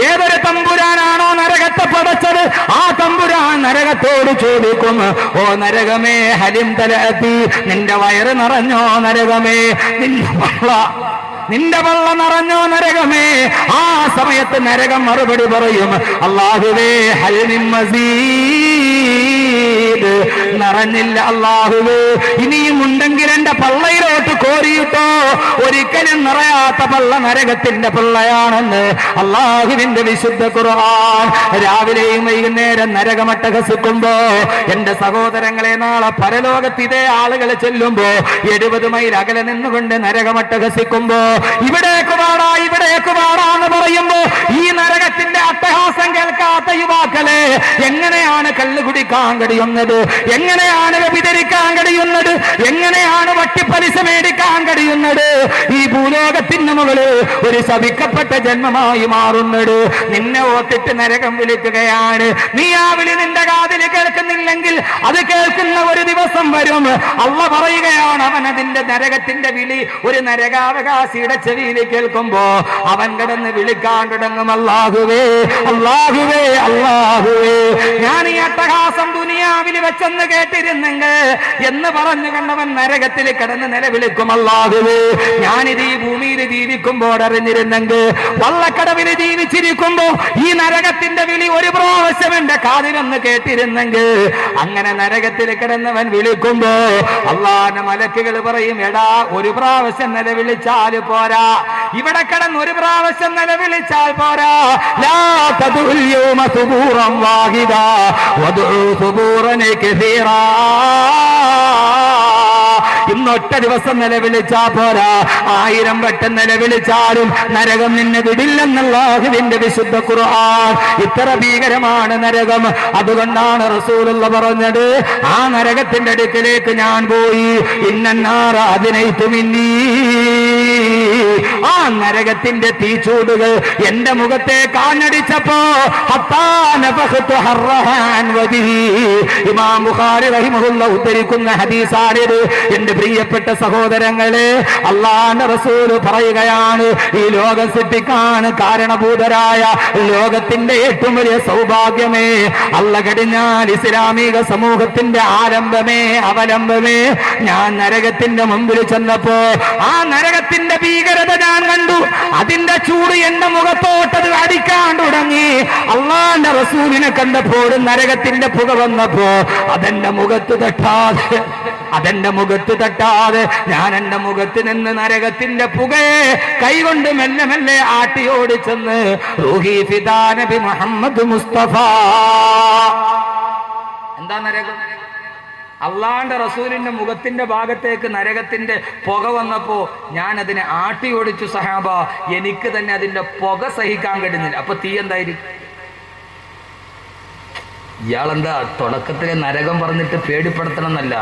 ഏതൊരു തമ്പുരാനാണോ നരകത്തെ പടച്ചത് ആ തമ്പുരാൻ നരകത്തോട് ചോദിക്കും, ഓ നരകമേ, ഹലിം തലഅതി, നിന്റെ വയറ് നിറഞ്ഞോ നരകമേ? നിന്റെ വള്ള നിറഞ്ഞോ നരകമേ? ആ സമയത്ത് നരകം മറുപടി പറയും, അല്ലാഹുവേ, ഹൽ മിൻ മസീദ്, കോരിയത് നിറഞ്ഞില്ല അല്ലാഹുവേ, ഇനിയും ഉണ്ടെങ്കിൽ എന്റെ പള്ളയിലോട്ട് കോരിയിട്ടോ. ഒരിക്കലും നിറയാത്ത പള്ള നരകത്തിന്റെ പള്ളയാണെന്ന് അല്ലാഹുവിന്റെ വിശുദ്ധ ഖുർആൻ. രാവിലെയും വൈകുന്നേരം നരകമട്ടഹസിക്കുമ്പോ എന്റെ സഹോദരങ്ങളെ, നാളെ പരലോകത്ത് ഇതേ ആളുകൾ ചെല്ലുമ്പോ 70 മൈൽ അകലെ നിന്നുകൊണ്ട് നരകമട്ടഹസിക്കുമ്പോ ഇവിടേക്ക് വാടാ ഇവിടേക്ക് വാടാ എന്ന് പറയുമ്പോ ഈ നരകത്തിന്റെ അട്ടഹാസം കേൾക്കാത്ത യുവാക്കളെ, എങ്ങനെയാണ് കള്ളു കുടിക്കാൻ കഴിയുന്നത്? എങ്ങനെയാണ് വ്യഭിചരിക്കാൻ കഴിയുന്നത്? എങ്ങനെയാണ് വട്ടിപ്പലിശ മേടിക്കാൻ കഴിയുന്നത്? ഈ ഭൂലോകത്തിന് മുകളിൽ ഒരു ശപിക്കപ്പെട്ട ജന്മമായി മാറുന്നത്. നിന്നെ ഓത്തിട്ട് നരകം വിളിക്കുകയാണ്. നീ ആ വിളി നിന്റെ കാതിൽ കേൾക്കുന്നില്ലെങ്കിൽ അത് കേൾക്കുന്ന ഒരു ദിവസം വരും. അള്ളാഹ് പറയുകയാണ്, അവൻ അതിന്റെ നരകത്തിന്റെ വിളി ഒരു നരകാവകാശിയുടെ ചെവിയിൽ കേൾക്കുമ്പോ അവൻ കിടന്ന് വിളിക്കാൻ തുടങ്ങും, അല്ലാഹുവേ അല്ലാഹുവേ അല്ലാഹുവേ, ഞാൻ ഈ അട്ടഹാസം ദുനിയാവിൽ വെച്ചെന്ന് കേട്ടിരുന്നെങ്കിൽ എന്ന് പറഞ്ഞു കണ്ടവൻ നരകത്തിൽ കിടന്ന് നിലവിളിക്കും, അല്ലാഹുവേ, ഞാനിത് ഈ ഭൂമിയിൽ ജീവിക്കുമ്പോൾ അറിഞ്ഞിരുന്നെങ്കിൽ, വള്ളക്കടവിൽ ജീവിച്ചിരിക്കുമ്പോ ഈ നരകത്തിന്റെ വിളി ഒരു പ്രാവശ്യം എന്റെ കാതിലൊന്ന് കേട്ടിരുന്നെങ്കിൽ. അങ്ങനെ നരകത്തിൽ കിടന്നവൻ വിളിക്കുമ്പോ അള്ളാന്റെ മലക്കുകൾ പറയും, എടാ ഒരു പ്രാവശ്യം നിലവിളിച്ചാൽ പോരാ, ഇവിടെ കിടന്ന് ഒരു പ്രാവശ്യം നിലവിളിച്ചാൽ പോരാ. ലാ തദുൽ യൗമ സുബൂറൻ വാഹിദാ വദഉ സുബൂറൻ കസീറാ. ഇന്നൊറ്റ ദിവസം നിലവിളിച്ചാ പോരാ, 1000 വട്ടം നിലവിളിച്ചാലും നരകം നിന്നെ വിടില്ലെന്നുള്ള അല്ലാഹുവിന്റെ വിശുദ്ധ ഖുർആൻ. ഇത്ര ഭീകരമാണ് നരകം. അതുകൊണ്ടാണ് റസൂലുള്ള പറഞ്ഞത്, ആ നരകത്തിന്റെ അടുക്കലേക്ക് ഞാൻ പോയി, ഇന്നന്നാറ അതിനൈത്തുമിന്നീ, ആ നരകത്തിന്റെ തീച്ചൂടുകൾ എന്റെ മുഖത്തെ കാഞ്ഞടിച്ചപ്പോ ഇമാം ബുഖാരി റഹിമഹുല്ലാഹ് ഉദ്ധരിക്കുന്ന ഹദീസാണിത്. എന്റെ പ്രിയപ്പെട്ട സഹോദരങ്ങളെ, അല്ലാഹുവിന്റെ റസൂൽ പറയുകയാണ്, ഈ ലോകം സൃഷ്ടിക്കാൻ കാരണഭൂതരായ ലോകത്തിന്റെ ഏറ്റവും വലിയ സൗഭാഗ്യമേ, അല്ലാഹ് കഴിഞ്ഞാൽ ഇസ്ലാമിക സമൂഹത്തിന്റെ ആരംഭമേ അവലംബമേ, ഞാൻ നരകത്തിന്റെ മുമ്പിൽ ചെന്നപ്പോ ആ നരകത്തിന്റെ ഭീകരത ഞാൻ കണ്ടു. അതിന്റെ ചൂട് എന്റെ മുഖത്തോട്ടത് അടിക്കാൻ തുടങ്ങി. അല്ലാഹുവിന്റെ റസൂലിനെ കണ്ടപ്പോൾ നരകത്തിന്റെ പുക വന്നപ്പോ അതെന്റെ മുഖത്ത് തട്ടാതെ ഞാൻ എന്റെ മുഖത്ത് നിന്ന് നരകത്തിന്റെ പുകയെ കൈകൊണ്ട് മെല്ലെ മെല്ലെ ആട്ടിയോടി ചെന്ന് റൂഹി ഫിദാ നബി മുഹമ്മദ് മുസ്തഫ. എന്താ നരകം? അള്ളാന്റെ റസൂലിന്റെ മുഖത്തിന്റെ ഭാഗത്തേക്ക് നരകത്തിന്റെ പുക വന്നപ്പോ ഞാൻ അതിനെ ആട്ടി ഓടിച്ചു സഹാബ. എനിക്ക് തന്നെ അതിന്റെ പുക സഹിക്കാൻ കഴിയുന്നില്ല. അപ്പൊ തീ എന്തായിരിക്കും? ഇയാളെന്താ തുടക്കത്തിലെ നരകം പറഞ്ഞിട്ട് പേടിപ്പെടുത്തണം എന്നല്ല,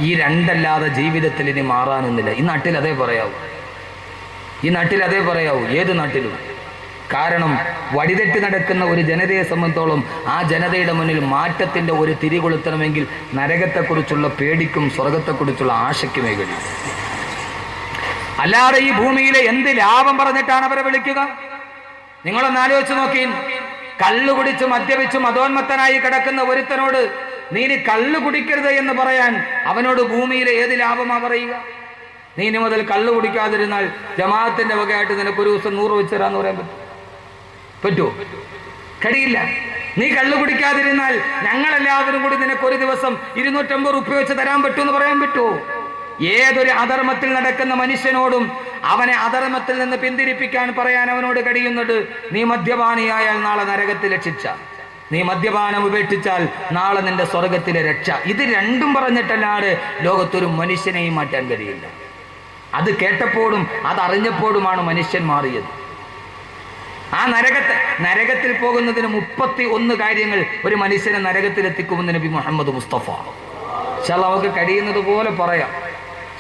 ഈ രണ്ടല്ലാതെ ജീവിതത്തിൽ ഇനി മാറാനൊന്നുമില്ല. ഈ നാട്ടിൽ അതേ പറയാവൂ, ഏത് നാട്ടിലും. കാരണം വഴിതെറ്റി നടക്കുന്ന ഒരു ജനതയെ സംബന്ധിച്ചോളം ആ ജനതയുടെ മുന്നിൽ മാറ്റത്തിന്റെ ഒരു തിരി കൊളുത്തണമെങ്കിൽ നരകത്തെക്കുറിച്ചുള്ള പേടിക്കും സ്വർഗത്തെക്കുറിച്ചുള്ള ആശയ്ക്കുമേ കഴിയും. അല്ലാതെ ഈ ഭൂമിയിലെ എന്ത് ലാഭം പറഞ്ഞിട്ടാണ് അവരെ വിളിക്കുക? നിങ്ങളൊന്ന് ആലോചിച്ച് നോക്കി. കള്ളു കുടിച്ച് മദ്യപിച്ച് മതോന്മത്തനായി കിടക്കുന്ന ഒരുത്തനോട് നീ ഇനി കള്ളു കുടിക്കരുത് എന്ന് പറയാൻ അവനോട് ഭൂമിയിലെ ഏത് ലാഭമാ പറയുക? നീ ഇനി മുതൽ കള്ളു കുടിക്കാതിരുന്നാൽ ജമാഅത്തിന്റെ വകയായിട്ട് നിനക്ക് ഒരു ദിവസം 100 വെച്ച് തരാന്ന് പറയാൻ പറ്റുമോ? കഴിയില്ല. നീ കള്ളു കുടിക്കാതിരുന്നാൽ ഞങ്ങളെല്ലാവരും കൂടി നിനക്ക് ഒരു ദിവസം 250 റുപ്യ വെച്ച് തരാൻ പറ്റുമെന്ന് പറയാൻ പറ്റുമോ? ഏതൊരു അധർമ്മത്തിൽ നടക്കുന്ന മനുഷ്യനോടും അവനെ അധർമ്മത്തിൽ നിന്ന് പിന്തിരിപ്പിക്കാൻ പറയാൻ അവനോട് കഴിയുന്നത്, നീ മദ്യപാനിയായാൽ നാളെ നരകത്തിലെ ശിക്ഷ, നീ മദ്യപാനം ഉപേക്ഷിച്ചാൽ നാളെ നിന്റെ സ്വർഗത്തിലെ രക്ഷ. ഇത് രണ്ടും പറഞ്ഞിട്ടല്ലാതെ ലോകത്തൊരു മനുഷ്യനെയും മാറ്റാൻ കഴിയില്ല. അത് കേട്ടപ്പോഴും അതറിഞ്ഞപ്പോഴുമാണ് മനുഷ്യൻ മാറിയത്. ആ നരകത്തിൽ പോകുന്നതിന് 31 കാര്യങ്ങൾ ഒരു മനുഷ്യനെ നരകത്തിലെത്തിക്കുമെന്ന് നബി മുഹമ്മദ് മുസ്തഫ. നമുക്ക് കഴിയുന്നത് പോലെ പറയാം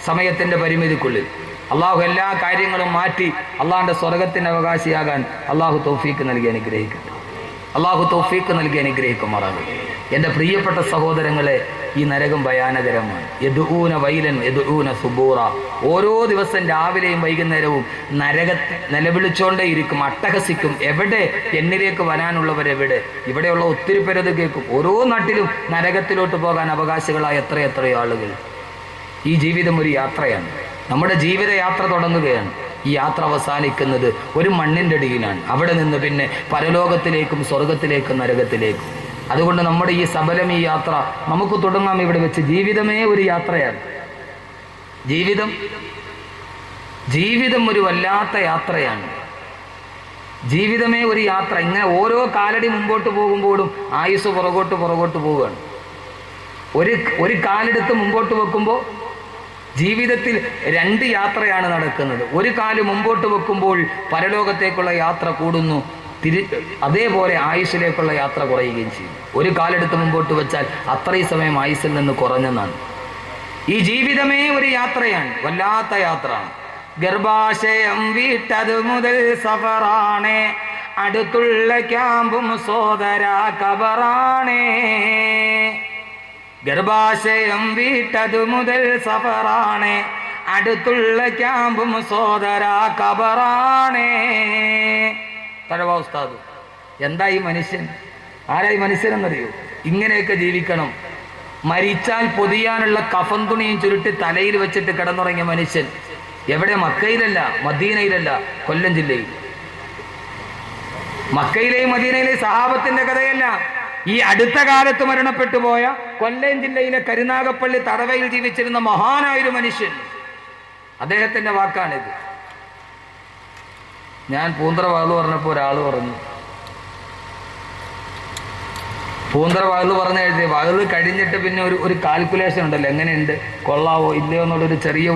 സമയത്തിന്റെ പരിമിതിക്കുള്ളിൽ. അള്ളാഹു എല്ലാ കാര്യങ്ങളും മാറ്റി അള്ളാഹിന്റെ സ്വർഗത്തിന്റെ അവകാശിയാകാൻ അള്ളാഹു തൗഫീക്ക് നൽകി അനുഗ്രഹിക്കുമാറാകട്ടെ. എൻ്റെ പ്രിയപ്പെട്ട സഹോദരങ്ങളെ, ഈ നരകം ഭയാനകരമാണ്. യദ്ഊന വൈലൻ യദ്ഊന സുബൂറ. ഓരോ ദിവസം രാവിലെയും വൈകുന്നേരവും നിലവിളിച്ചോണ്ടേയിരിക്കും, അട്ടഹസിക്കും. എവിടെ? എന്നിലേക്ക് വരാനുള്ളവരെവിടെ? ഇവിടെയുള്ള ഒത്തിരി പേരത് കേൾക്കും. ഓരോ നാട്ടിലും നരകത്തിലോട്ട് പോകാൻ അവകാശികളായ എത്രയെത്രയോ ആളുകൾ. ഈ ജീവിതം ഒരു യാത്രയാണ്. നമ്മുടെ ജീവിതയാത്ര തുടങ്ങുകയാണ്. ഈ യാത്ര അവസാനിക്കുന്നത് ഒരു മണ്ണിൻ്റെ അടിയിലാണ്. അവിടെ നിന്ന് പിന്നെ പരലോകത്തിലേക്കും സ്വർഗത്തിലേക്കും നരകത്തിലേക്കും. അതുകൊണ്ട് നമ്മുടെ ഈ സബലം, ഈ യാത്ര നമുക്ക് തുടങ്ങാം ഇവിടെ വെച്ച്. ജീവിതമേ ഒരു യാത്രയാണ്. ജീവിതം ഒരു വല്ലാത്ത യാത്രയാണ്. ജീവിതമേ ഒരു യാത്ര. ഇങ്ങനെ ഓരോ കാലടി മുമ്പോട്ട് പോകുമ്പോഴും ആയുസ് പുറകോട്ട് പോവുകയാണ്. ഒരു കാലെടുത്ത് മുമ്പോട്ട് വെക്കുമ്പോൾ ജീവിതത്തിൽ 2 യാത്രയാണ് നടക്കുന്നത്. ഒരു കാല് മുമ്പോട്ട് വെക്കുമ്പോൾ പരലോകത്തേക്കുള്ള യാത്ര കൂടുന്നു, അതേപോലെ ആയുസ്സിലേക്കുള്ള യാത്ര കുറയുകയും ചെയ്യും. ഒരു കാലെടുത്ത് മുമ്പോട്ട് വെച്ചാൽ അത്രയും സമയം ആയുസ്സിൽ നിന്ന് കുറഞ്ഞെന്നാണ്. ഈ ജീവിതമേ ഒരു യാത്രയാണ്, വല്ലാത്ത യാത്ര. ഗർഭാശയം വീട്ടതു മുതൽ സഫറാണേ, അടുത്തുള്ള ക്യാമ്പും സോദര കബറാണേ. ഗർഭാശയം വീട്ടതു മുതൽ സഫറാണേ, അടുത്തുള്ള ക്യാമ്പും സോദര കബറാണേ. തഴവ ഉസ്താദ്, എന്താ ഈ മനുഷ്യൻ? ആരായി മനുഷ്യനെന്നറിയോ? ഇങ്ങനെയൊക്കെ ജീവിക്കണം. മരിച്ചാൽ പൊതിയാനുള്ള കഫൻ തുണിയും ചുരുട്ടി തലയിൽ വെച്ചിട്ട് കിടന്നുറങ്ങിയ മനുഷ്യൻ. എവിടെ? മക്കയിലല്ല, മദീനയിലല്ല, കൊല്ലം ജില്ലയിൽ. മക്കയിലെയും മദീനയിലെയും സഹാബത്തിന്റെ കഥയല്ല, ഈ അടുത്ത കാലത്ത് മരണപ്പെട്ടു പോയ കൊല്ലം ജില്ലയിലെ കരുനാഗപ്പള്ളി തടവയിൽ ജീവിച്ചിരുന്ന മഹാനായൊരു മനുഷ്യൻ, അദ്ദേഹത്തിന്റെ വാക്കാണിത്. ഞാൻ പൂന്തറ വാള് പറഞ്ഞപ്പോൾ ഒരാൾ പറഞ്ഞു, പൂന്തറ വാള് പറഞ്ഞ വാള് കഴിഞ്ഞിട്ട് പിന്നെ ഒരു കാൽക്കുലേഷൻ ഉണ്ടല്ലോ, എങ്ങനെയുണ്ട്, കൊള്ളാവോ ഇല്ലയോ എന്നുള്ളൊരു ചെറിയ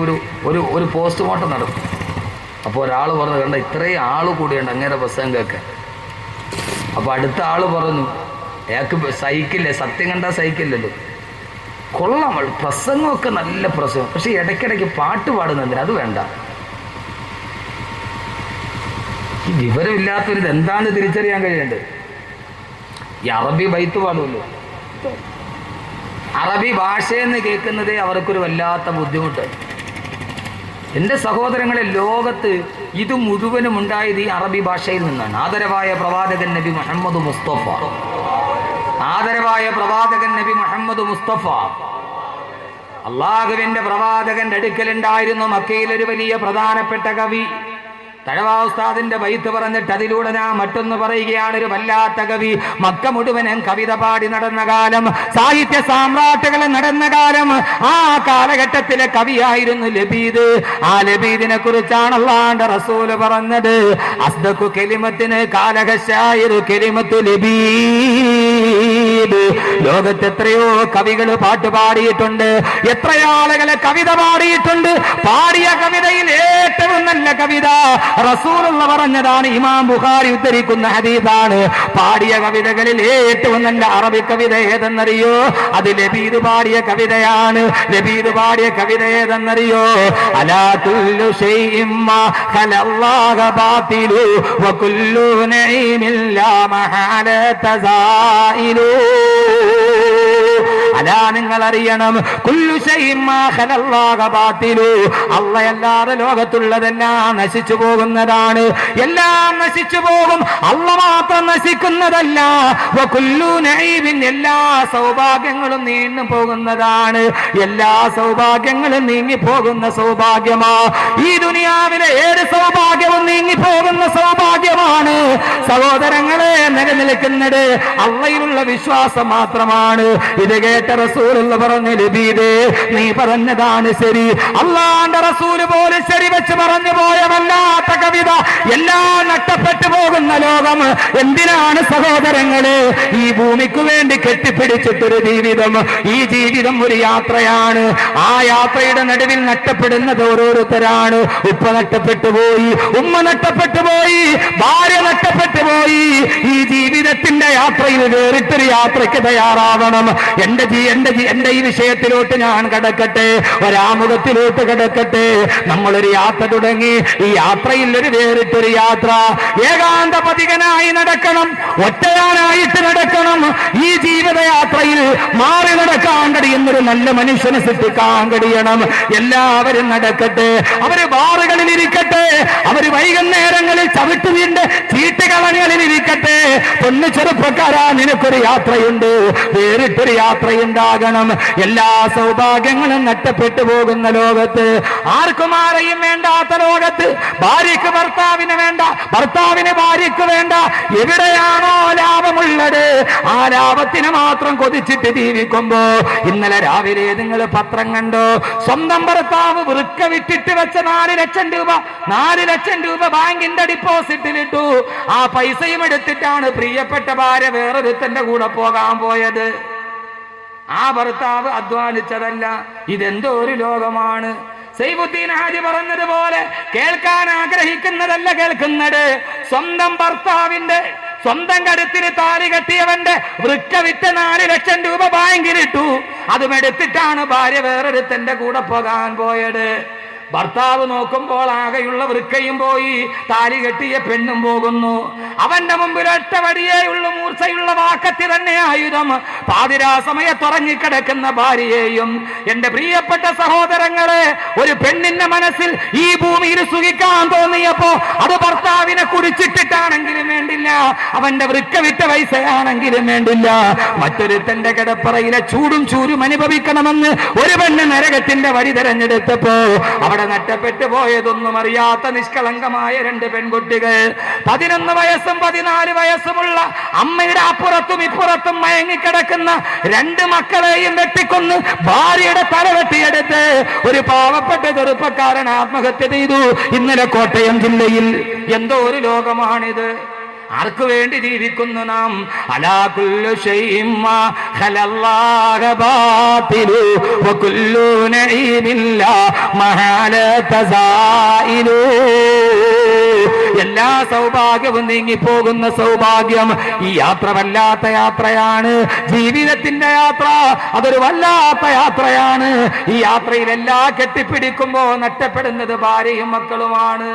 ഒരു പോസ്റ്റ്മോർട്ടം നടക്കും. അപ്പോൾ ഒരാൾ പറഞ്ഞു, കണ്ട ഇത്രയും ആൾ കൂടിയുണ്ട് അങ്ങനെ പ്രസംഗം കേൾക്കാൻ. അപ്പോൾ അടുത്ത ആൾ പറഞ്ഞു, അയാൾക്ക് സഹിക്കില്ലേ, സത്യം കണ്ടാൽ സഹിക്കില്ലല്ലോ. കൊള്ളാം, പ്രസംഗമൊക്കെ നല്ല പ്രസംഗം, പക്ഷെ ഇടയ്ക്കിടയ്ക്ക് പാട്ട് പാടുന്നതിന് അത് വേണ്ട. ഈ വിവരമില്ലാത്തൊരിത് എന്താണ് തിരിച്ചറിയാൻ കഴിയേണ്ടത്? ഈ അറബി ബൈത്ത് പാടുമല്ലോ, അറബി ഭാഷയെന്ന് കേൾക്കുന്നതേ അവർക്കൊരു വല്ലാത്ത ബുദ്ധിമുട്ട്. എൻ്റെ സഹോദരങ്ങളെ, ലോകത്ത് ഇത് മുഴുവനും ഉണ്ടായത് ഈ അറബി ഭാഷയിൽ നിന്നാണ്. ആദരവായ പ്രവാചകൻ നബി മുഹമ്മദ് മുസ്തഫ, ആദരവായ പ്രവാചകൻ നബി മുഹമ്മദ് മുസ്തഫ, അള്ളാഹുവിന്റെ പ്രവാചകന്റെ അടുക്കലുണ്ടായിരുന്നു മക്കയിലൊരു വലിയ പ്രധാനപ്പെട്ട കവി. തഴവാ ഉസ്താദിന്റെ ബൈത്ത് പറഞ്ഞിട്ട് അതിലൂടെ ഞാൻ മറ്റൊന്ന് പറയുകയാണ്. ഒരു വല്ലാത്ത കവി, മക്ക മുഴുവനും കവിത പാടി നടന്ന കാലം, സാഹിത്യ സാമ്രാട്ടുകൾ നടന്ന കാലം, ആ കാലഘട്ടത്തിലെ കവിയായിരുന്നു ലബീദ്. ആ ലബീദിനെ കുറിച്ചാണ് അല്ലാഹുവിന്റെ റസൂല് പറഞ്ഞത്, അസ്ദഖു കലിമത്തിന് കാലഹശായിറു കലിമത്തു ലബീദ്. ലോകത്ത് എത്രയോ കവികൾ പാട്ട് പാടിയിട്ടുണ്ട്, എത്രയാളുകളെ കവിത പാടിയിട്ടുണ്ട്. പാടിയ കവിതയിൽ ഏറ്റവും നല്ല കവിത റസൂലുള്ള പറഞ്ഞതാണ്, ഇമാം ബുഖാരി ഉദ്ധരിക്കുന്ന ഹദീസാണ്. പാടിയ കവിതകളിൽ ഏറ്റവും നല്ല അറബി കവിത ഏതെന്നറിയോ? അത് ലബീദ് പാടിയ കവിതയാണ്. ലബീദ് പാടിയ കവിത ഏതെന്നറിയോ? അലാ കുല്ലു ശൈഇൻ മാ ഖലല്ലാഹ ബാതിലു വ കുല്ലു നഈമിൻ ലാ മഹാലത സായിലു. അലാ, നിങ്ങൾ അറിയണം, കുല്ലു ശൈഇൻ മാ ഖലല്ലാഹ ബാതിലു, അല്ലാഹ് ലോകത്തുള്ളതെല്ലാം നശിച്ചു പോകുന്നതാണ്, എല്ലാം നശിച്ചു പോകും, അല്ലാഹ് മാത്രം നശിക്കുന്നതല്ല. വകുല്ലു നഈമിൻ, എല്ലാ സൗഭാഗ്യങ്ങളും നീങ്ങി പോകുന്നതാണ്, എല്ലാ സൗഭാഗ്യങ്ങളും നീങ്ങി പോകുന്ന സൗഭാഗ്യമാ ഈ ദുനിയാവിലെ ഏത് സൗഭാഗ്യവും നീങ്ങി പോകുന്ന സൗഭാഗ്യമാണ്. സഹോദരങ്ങളെ, നിലനിൽക്കുന്നത് അല്ലാഹുവിലുള്ള വിശ്വാസം മാത്രമാണ്. ഇത് കേട്ട റസൂലുള്ള പറഞ്ഞു, ലബീദേ, നീ പറഞ്ഞതാണ് ശരി, അല്ലാഹുവിന്റെ റസൂല് പോലും ശരി വെച്ച് പറഞ്ഞു പോയ വല്ലാത്ത കവിത. എല്ലാം നഷ്ടപ്പെട്ടു പോകുന്ന ലോകം എന്തിനാണ് സഹോദരങ്ങളെ ഈ ഭൂമിക്ക് വേണ്ടി കെട്ടിപ്പിടിച്ചിട്ടൊരു ജീവിതം? ഈ ജീവിതം ഒരു യാത്രയാണ്. ആ യാത്രയുടെ നടുവിൽ നഷ്ടപ്പെടുന്നത് ഓരോരുത്തരാണ്. ഉപ്പ നഷ്ടപ്പെട്ടു പോയി, ഉമ്മ നഷ്ടപ്പെട്ടു പോയി, ഭാര്യ നഷ്ടപ്പെട്ടു പോയി. ഈ ജീവിതത്തിന്റെ യാത്രയിൽ വേറിട്ടൊരു യാത്രയ്ക്ക് തയ്യാറാവണം. എന്റെ ഈ വിഷയത്തിലോട്ട് ഞാൻ കടക്കട്ടെ, ഒരാമുഖത്തിലോട്ട് കടക്കട്ടെ. നമ്മളൊരു യാത്ര തുടങ്ങി. ഈ യാത്രയിൽ ഒരു വേറിട്ടൊരു യാത്ര. ഏകാന്തപതികനായി നടക്കണം, ഒറ്റയാനായിട്ട് നടക്കണം. ഈ ജീവിതയാത്രയിൽ മാറി നടക്കാൻ കഴിയുന്നൊരു നല്ല മനുഷ്യനെ സൃഷ്ടിക്കാൻ കഴിയണം. എല്ലാവരും നടക്കട്ടെ, അവര് ബാറുകളിൽ ഇരിക്കട്ടെ, അവര് വൈകുന്നേരങ്ങളിൽ ചവിട്ടുവിന്റെ ചീട്ടുകളങ്ങളിൽ ഇരിക്കട്ടെ, പൊന്നു ചെറുപ്പക്കാരാ, നിനക്കൊരു യാത്രയുണ്ട്, വേറിട്ടൊരു യാത്രയുണ്ടാകണം. എല്ലാ സൗഭാഗ്യങ്ങളും നഷ്ടപ്പെട്ടു പോകുന്ന ലോകത്ത്, ആർക്കും ആരെയും വേണ്ടാത്ത ലോകത്ത്, ഭാര്യയ്ക്ക് ഭർത്താവിന് വേണ്ട, ഭർത്താവിന് ഭാര്യയ്ക്ക് വേണ്ട, എവിടെയാണോ ലാഭമുള്ളത് ആ ലാഭത്തിന് മാത്രം കൊതിച്ചിട്ട് ജീവിക്കുമ്പോ, ഇന്നലെ രാവിലെ നിങ്ങൾ പത്രം കണ്ടോ? സ്വന്തം ഭർത്താവ് വൃക്ക വിട്ടിട്ട് വെച്ച 4 ലക്ഷം രൂപ ബാങ്കിന്റെ ഡിപ്പോസിറ്റിലിട്ടു. ആ പൈസയും എടുത്തിട്ടാണ് പ്രിയപ്പെട്ട ഭാര്യ വേറൊരുത്തന്റെ കൂടെ പോകാൻ പോയത്. ആ ഭർത്താവ് അധ്വാനിച്ചതല്ല. ഇതെന്തോ ഒരു ലോകമാണ്. സൈഫുദ്ദീൻ ഹാജി പറഞ്ഞതുപോലെ, കേൾക്കാൻ ആഗ്രഹിക്കുന്നതല്ല കേൾക്കുന്നത്. സ്വന്തം ഭർത്താവിന്റെ സ്വന്തം കരുത്തിൽ താലി കെട്ടിയവന്റെ വൃക്ക വിറ്റ 4 ലക്ഷം രൂപ ബാങ്കിലിട്ടു. അതും എടുത്തിട്ടാണ് ഭാര്യ വേറൊരുത്തന്റെ കൂടെ പോകാൻ പോയത്. ഭർത്താവ് നോക്കുമ്പോൾ ആകെയുള്ള വൃക്കയും പോയി, താലി കെട്ടിയ പെണ്ണും പോകുന്നു. അവന്റെ മുമ്പിൽ ഒറ്റ വടിയേയുള്ള മൂർച്ചയുള്ള വാക്കത്തി തന്നെ ആയുധം. പാതിരാ സമയത്തുറങ്ങിക്കിടക്കുന്ന ഭാര്യയെയും. എന്റെ പ്രിയപ്പെട്ട സഹോദരങ്ങളെ, ഒരു പെണ്ണിന്റെ മനസ്സിൽ ഈ ഭൂമിയിൽ സുഖിക്കാൻ തോന്നിയപ്പോ അത് ഭർത്താവിനെ കുടിച്ചിട്ടിട്ടാണെങ്കിലും വേണ്ടില്ല, അവന്റെ വൃക്ക വിറ്റ പൈസയാണെങ്കിലും വേണ്ടില്ല, മറ്റൊരുത്തന്റെ കിടപ്പറയിലെ ചൂടും ചൂരും അനുഭവിക്കണമെന്ന് ഒരു പെണ്ണ് നരകത്തിന്റെ വഴി തെരഞ്ഞെടുത്തപ്പോ അവിടെ നഷ്ടപ്പെട്ടു പോയതൊന്നും അറിയാത്ത നിഷ്കളങ്കമായ 2 പെൺകുട്ടികൾ, 11 വയസ്സും 14 വയസ്സുമുള്ള അമ്മയുടെ അപ്പുറത്തും ഇപ്പുറത്തും മയങ്ങിക്കിടക്കുന്ന 2 മക്കളെയും വെട്ടിക്കൊന്ന് ഭാര്യയുടെ തല വെട്ടിയെടുത്ത് ഒരു പാവപ്പെട്ട ചെറുപ്പക്കാരൻ ആത്മഹത്യ ചെയ്തു. ഇന്നലെ കോട്ടയം ജില്ലയിൽ. എന്തോ ഒരു ലോകമാണിത്. ആർക്കു വേണ്ടി ജീവിക്കുന്നു നാം? അലാ കുല്ലു ശൈഇൻ മാ ഖലല്ലാഹ ബാതിലു വകുല്ലു നഈമില്ലാ മഹാലത സായിലു. എല്ലാ സൗഭാഗ്യവും നീങ്ങിപ്പോകുന്ന സൗഭാഗ്യം. ഈ യാത്ര വല്ലാത്ത യാത്രയാണ്. ജീവിതത്തിന്റെ യാത്ര അതൊരു വല്ലാത്ത യാത്രയാണ്. ഈ യാത്രയിൽ എല്ലാം കെട്ടിപ്പിടിക്കുമ്പോ നഷ്ടപ്പെടുന്നത് ഭാര്യയും മക്കളുമാണ്.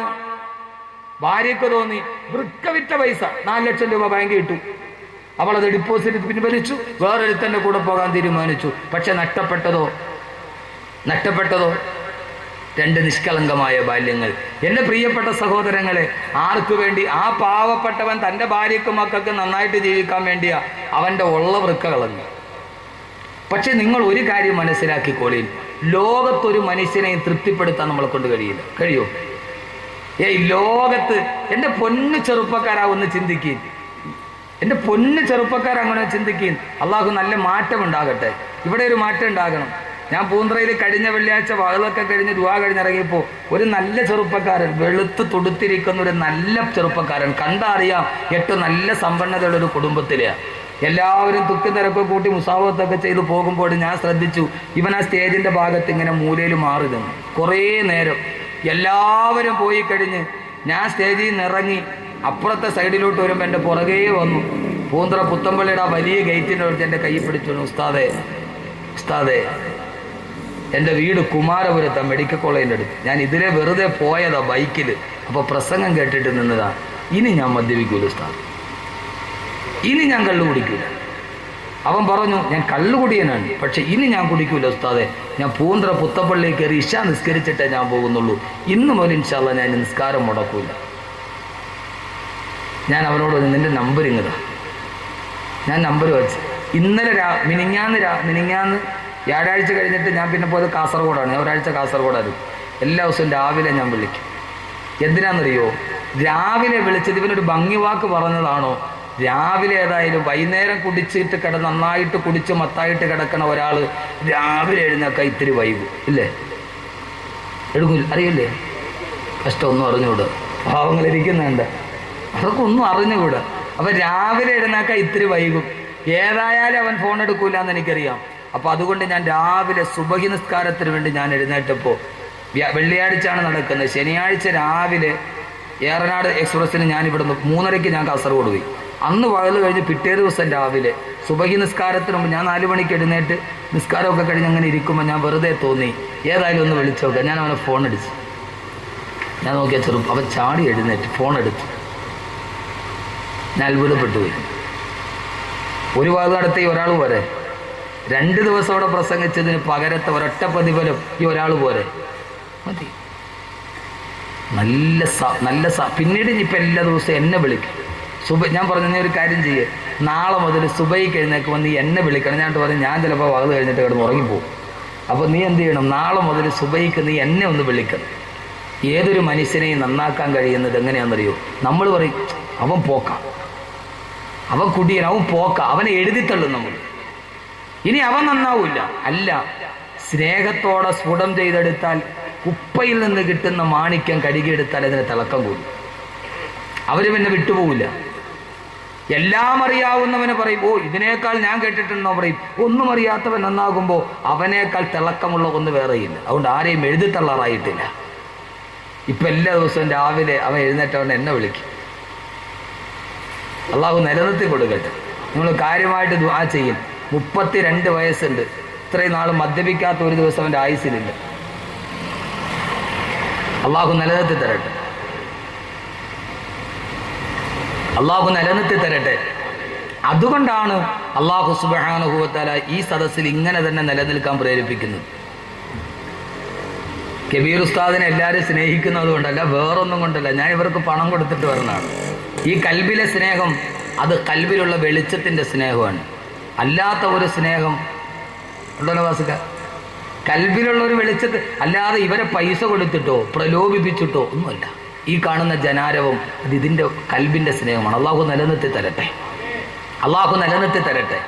ഭാര്യയ്ക്ക് തോന്നി വൃക്ക വിറ്റ പൈസ 4 ലക്ഷം രൂപ ബാങ്കിൽ ഇട്ടു, അവളത് ഡിപ്പോസിറ്റ് പിൻവലിച്ചു, വേറൊരുത്തന്റെ കൂടെ പോകാൻ തീരുമാനിച്ചു. പക്ഷെ നഷ്ടപ്പെട്ടതോ 2 നിഷ്കളങ്കമായ ബാല്യങ്ങൾ. എന്റെ പ്രിയപ്പെട്ട സഹോദരങ്ങളെ, ആർക്കു വേണ്ടി? ആ പാവപ്പെട്ടവൻ തന്റെ ഭാര്യയ്ക്കും മക്കൾക്ക് നന്നായിട്ട് ജീവിക്കാൻ വേണ്ടിയാ അവന്റെ ഉള്ള വൃക്ക കളഞ്ഞു. പക്ഷെ നിങ്ങൾ ഒരു കാര്യം മനസ്സിലാക്കിക്കോളീൻ, ലോകത്തൊരു മനുഷ്യനെയും തൃപ്തിപ്പെടുത്താൻ നമ്മളെ കൊണ്ട് കഴിയോ? ലോകത്ത് എൻ്റെ പൊന്നു ചെറുപ്പക്കാരാ ഒന്ന് ചിന്തിക്കുക. എൻ്റെ പൊന്നു ചെറുപ്പക്കാരങ്ങനെ ചിന്തിക്കുക. അള്ളാഹു നല്ല മാറ്റം ഉണ്ടാകട്ടെ. ഇവിടെ ഒരു മാറ്റം ഉണ്ടാകണം. ഞാൻ പൂന്തറയിൽ കഴിഞ്ഞ വെള്ളിയാഴ്ച വകളൊക്കെ കഴിഞ്ഞ് ദുആ കഴിഞ്ഞിറങ്ങിയപ്പോൾ ഒരു നല്ല ചെറുപ്പക്കാരൻ, വെളുത്ത് തുടുത്തിരിക്കുന്ന ഒരു നല്ല ചെറുപ്പക്കാരൻ, കണ്ടറിയാം 8 നല്ല സമ്പന്നതയുള്ള ഒരു കുടുംബത്തിലെയാണ്. എല്ലാവരും തുക്കി തിരക്കൊക്കെ കൂട്ടി മുസാവത്തൊക്കെ ചെയ്ത് പോകുമ്പോൾ ഞാൻ ശ്രദ്ധിച്ചു, ഇവൻ ആ സ്റ്റേജിൻ്റെ ഭാഗത്ത് ഇങ്ങനെ മൂലയിൽ മാറി നിന്നു കുറേ നേരം. എല്ലാവരും പോയി കഴിഞ്ഞ് ഞാൻ സ്റ്റേജിൽ നിന്ന് ഇറങ്ങി അപ്പുറത്തെ സൈഡിലോട്ട് വരുമ്പോൾ എൻ്റെ പുറകേ വന്നു. പൂന്തറ പുത്തമ്പള്ളിയുടെ ആ വലിയ ഗേറ്റിൻ്റെ അടുത്ത് എൻ്റെ കൈ പിടിച്ചു, ഉസ്താദേ എൻ്റെ വീട് കുമാരപുരത്താണ്, മെഡിക്കൽ കോളേജിൻ്റെ അടുത്ത്. ഞാൻ ഇതിലെ വെറുതെ പോയതാ ബൈക്കിൽ. അപ്പോൾ പ്രസംഗം കേട്ടിട്ട് നിന്നതാ. ഇനി ഞാൻ മദ്യപിക്കൂല ഉസ്താദ്, ഇനി ഞാൻ കള്ളു കുടിക്കൂല. അവൻ പറഞ്ഞു, ഞാൻ കള്ളുകുടിയനാണ്, പക്ഷെ ഇനി ഞാൻ കുടിക്കൂല ഉസ്താദെ. ഞാൻ പൂന്തറ പുത്തപ്പള്ളിയിൽ കയറി ഇശ നിസ്കരിച്ചിട്ടേ ഞാൻ പോകുന്നുള്ളൂ. ഇന്ന് മുതൽ ഇൻഷാ അല്ലാഹ് ഞാൻ നിസ്കാരം മുടക്കൂല. ഞാൻ അവനോട് നിന്റെ നമ്പർ ഇങ്ങതാ. ഞാൻ നമ്പർ വെച്ച് ഇന്നലെ മിനിങ്ങാന്ന് വ്യാഴാഴ്ച കഴിഞ്ഞിട്ട് ഞാൻ പിന്നെ പോയത് കാസർഗോഡാണ്. ഞാൻ ഒരാഴ്ച കാസർഗോഡായിരുന്നു. എല്ലാ ദിവസവും രാവിലെ ഞാൻ വിളിക്കും. എന്തിനാണെന്നറിയോ? രാവിലെ വിളിച്ചത് ഇവനൊരു ഭംഗി വാക്ക് പറഞ്ഞതാണോ? രാവിലെ ഏതായാലും വൈകുന്നേരം കുടിച്ചിട്ട് നന്നായിട്ട് കുടിച്ച് മത്തായിട്ട് കിടക്കണ ഒരാൾ രാവിലെ എഴുന്നേക്കാൻ ഇത്തിരി വൈകും ഇല്ലേ? എടുക്കൂല, അറിയില്ലേ? കഷ്ടമൊന്നും അറിഞ്ഞുകൂടാ, പാവങ്ങളിരിക്കുന്നുണ്ട്, അതൊക്കെ ഒന്നും അറിഞ്ഞുകൂടാ. അപ്പം രാവിലെ എഴുന്നേക്കാൻ ഇത്തിരി വൈകും. ഏതായാലും അവൻ ഫോൺ എടുക്കൂല എന്ന് എനിക്കറിയാം. അപ്പോൾ അതുകൊണ്ട് ഞാൻ രാവിലെ സുബഹി നിസ്കാരത്തിന് വേണ്ടി ഞാൻ എഴുന്നേറ്റപ്പോൾ, വെള്ളിയാഴ്ചയാണ് നടക്കുന്നത്, ശനിയാഴ്ച രാവിലെ ഏറനാട് എക്സ്പ്രസ്സിന് ഞാൻ ഇവിടുന്ന് 3:30 ഞാൻ കാസർഗോഡ് പോയി. അന്ന് വയൽ കഴിഞ്ഞ് പിറ്റേ ദിവസം രാവിലെ സുബഹി നിസ്കാരത്തിന് മുമ്പ് ഞാൻ 4 മണിക്ക് എഴുന്നേറ്റ് നിസ്കാരമൊക്കെ കഴിഞ്ഞ് അങ്ങനെ ഇരിക്കുമ്പോൾ ഞാൻ വെറുതെ തോന്നി ഏതായാലും ഒന്ന് വിളിച്ചു നോക്കാം. ഞാൻ അവനെ ഫോൺ അടിച്ചു. ഞാൻ നോക്കിയാൽ അവൻ ചാടി എഴുന്നേറ്റ് ഫോൺ എടുത്തു. ഞാൻ അത്ഭുതപ്പെട്ടു പോയി. ഒരു വാദം നടത്തി ഒരാൾ പോരെ? 2 ദിവസം അവിടെ പ്രസംഗിച്ചതിന് പകരത്തെ ഒരൊറ്റ പ്രതിഫലം ഈ ഒരാൾ പോരെ? മതി. നല്ല പിന്നീട് ഇപ്പം എല്ലാ ദിവസവും എന്നെ വിളിക്കും. ഞാൻ പറഞ്ഞു നീ ഒരു കാര്യം ചെയ്യേ, നാളെ മുതൽ സുബൈക്ക് എഴുന്നേക്കുമ്പോൾ നീ എന്നെ വിളിക്കണം. ഞാൻ പറഞ്ഞു ഞാൻ ചിലപ്പോൾ വകത് കഴിഞ്ഞിട്ട് കിടന്ന് ഉറങ്ങിപ്പോവും. അപ്പോൾ നീ എന്ത് ചെയ്യണം, നാളെ മുതൽ സുബൈക്ക് നീ എന്നെ ഒന്ന് വിളിക്കണം. ഏതൊരു മനുഷ്യനെയും നന്നാക്കാൻ കഴിയുന്നത് എങ്ങനെയാണെന്നറിയോ? നമ്മൾ പറയും അവൻ പോക്കാം, അവൻ കുടിയൻ, അവൻ പോക്കാം, അവനെ എഴുതിത്തള്ളും നമ്മൾ. ഇനി അവൻ നന്നാവില്ല. അല്ല, സ്നേഹത്തോടെ സ്ഫുടം ചെയ്തെടുത്താൽ കുപ്പയിൽ നിന്ന് കിട്ടുന്ന മാണിക്യം കഴുകിയെടുത്താൽ അതിന് തിളക്കം കൂടും. അവർ പിന്നെ വിട്ടുപോകില്ല. എല്ലാം അറിയാവുന്നവനെ പറയും ഓ ഇതിനേക്കാൾ ഞാൻ കേട്ടിട്ടുണ്ടോ പറയും. ഒന്നും അറിയാത്തവൻ നന്നാകുമ്പോൾ അവനേക്കാൾ തിളക്കമുള്ള ഒന്ന് വേറെയില്ല. അതുകൊണ്ട് ആരെയും എഴുതിത്തള്ളാറായിട്ടില്ല. ഇപ്പം എല്ലാ ദിവസവും രാവിലെ അവൻ എഴുന്നേറ്റവൻ എന്നെ വിളിക്കും. അള്ളാഹു നിലനിർത്തി കൊടുക്കട്ടെ. നിങ്ങൾ കാര്യമായിട്ട് ദുആ ചെയ്യും. 32 വയസ്സുണ്ട്. ഇത്രയും നാൾ മദ്യപിക്കാത്ത ഒരു ദിവസം അവൻ്റെ ആയുസ്സിലില്ല. അള്ളാഹു നിലനിർത്തി തരട്ടെ. അള്ളാഹു നിലനിർത്തി തരട്ടെ. അതുകൊണ്ടാണ് അള്ളാഹു സുബ്ഹാനഹു വ തആല ഈ സദസ്സിൽ ഇങ്ങനെ തന്നെ നിലനിൽക്കാൻ പ്രേരിപ്പിക്കുന്നത്. കബീർ ഉസ്താദിനെ എല്ലാവരും സ്നേഹിക്കുന്നത് കൊണ്ടല്ല, വേറൊന്നും കൊണ്ടല്ല. ഞാൻ ഇവർക്ക് പണം കൊടുത്തിട്ട് വരുന്നതാണ്. ഈ കൽബിലെ സ്നേഹം അത് കൽബിലുള്ള വെളിച്ചത്തിൻ്റെ സ്നേഹമാണ്. അല്ലാത്ത ഒരു സ്നേഹം ഉണ്ടല്ലോ വാസിക്ക, കൽബിലുള്ള ഒരു വെളിച്ചത്ത്, അല്ലാതെ ഇവരെ പൈസ കൊടുത്തിട്ടോ പ്രലോഭിപ്പിച്ചിട്ടോ ഒന്നുമല്ല. ഈ കാണുന്ന ജനാരവം അത് ഇതിൻ്റെ കൽബിൻ്റെ സ്നേഹമാണ്. അള്ളാഹു നിലനിർത്തി തരട്ടെ. അള്ളാഹു നിലനിർത്തി തരട്ടെ.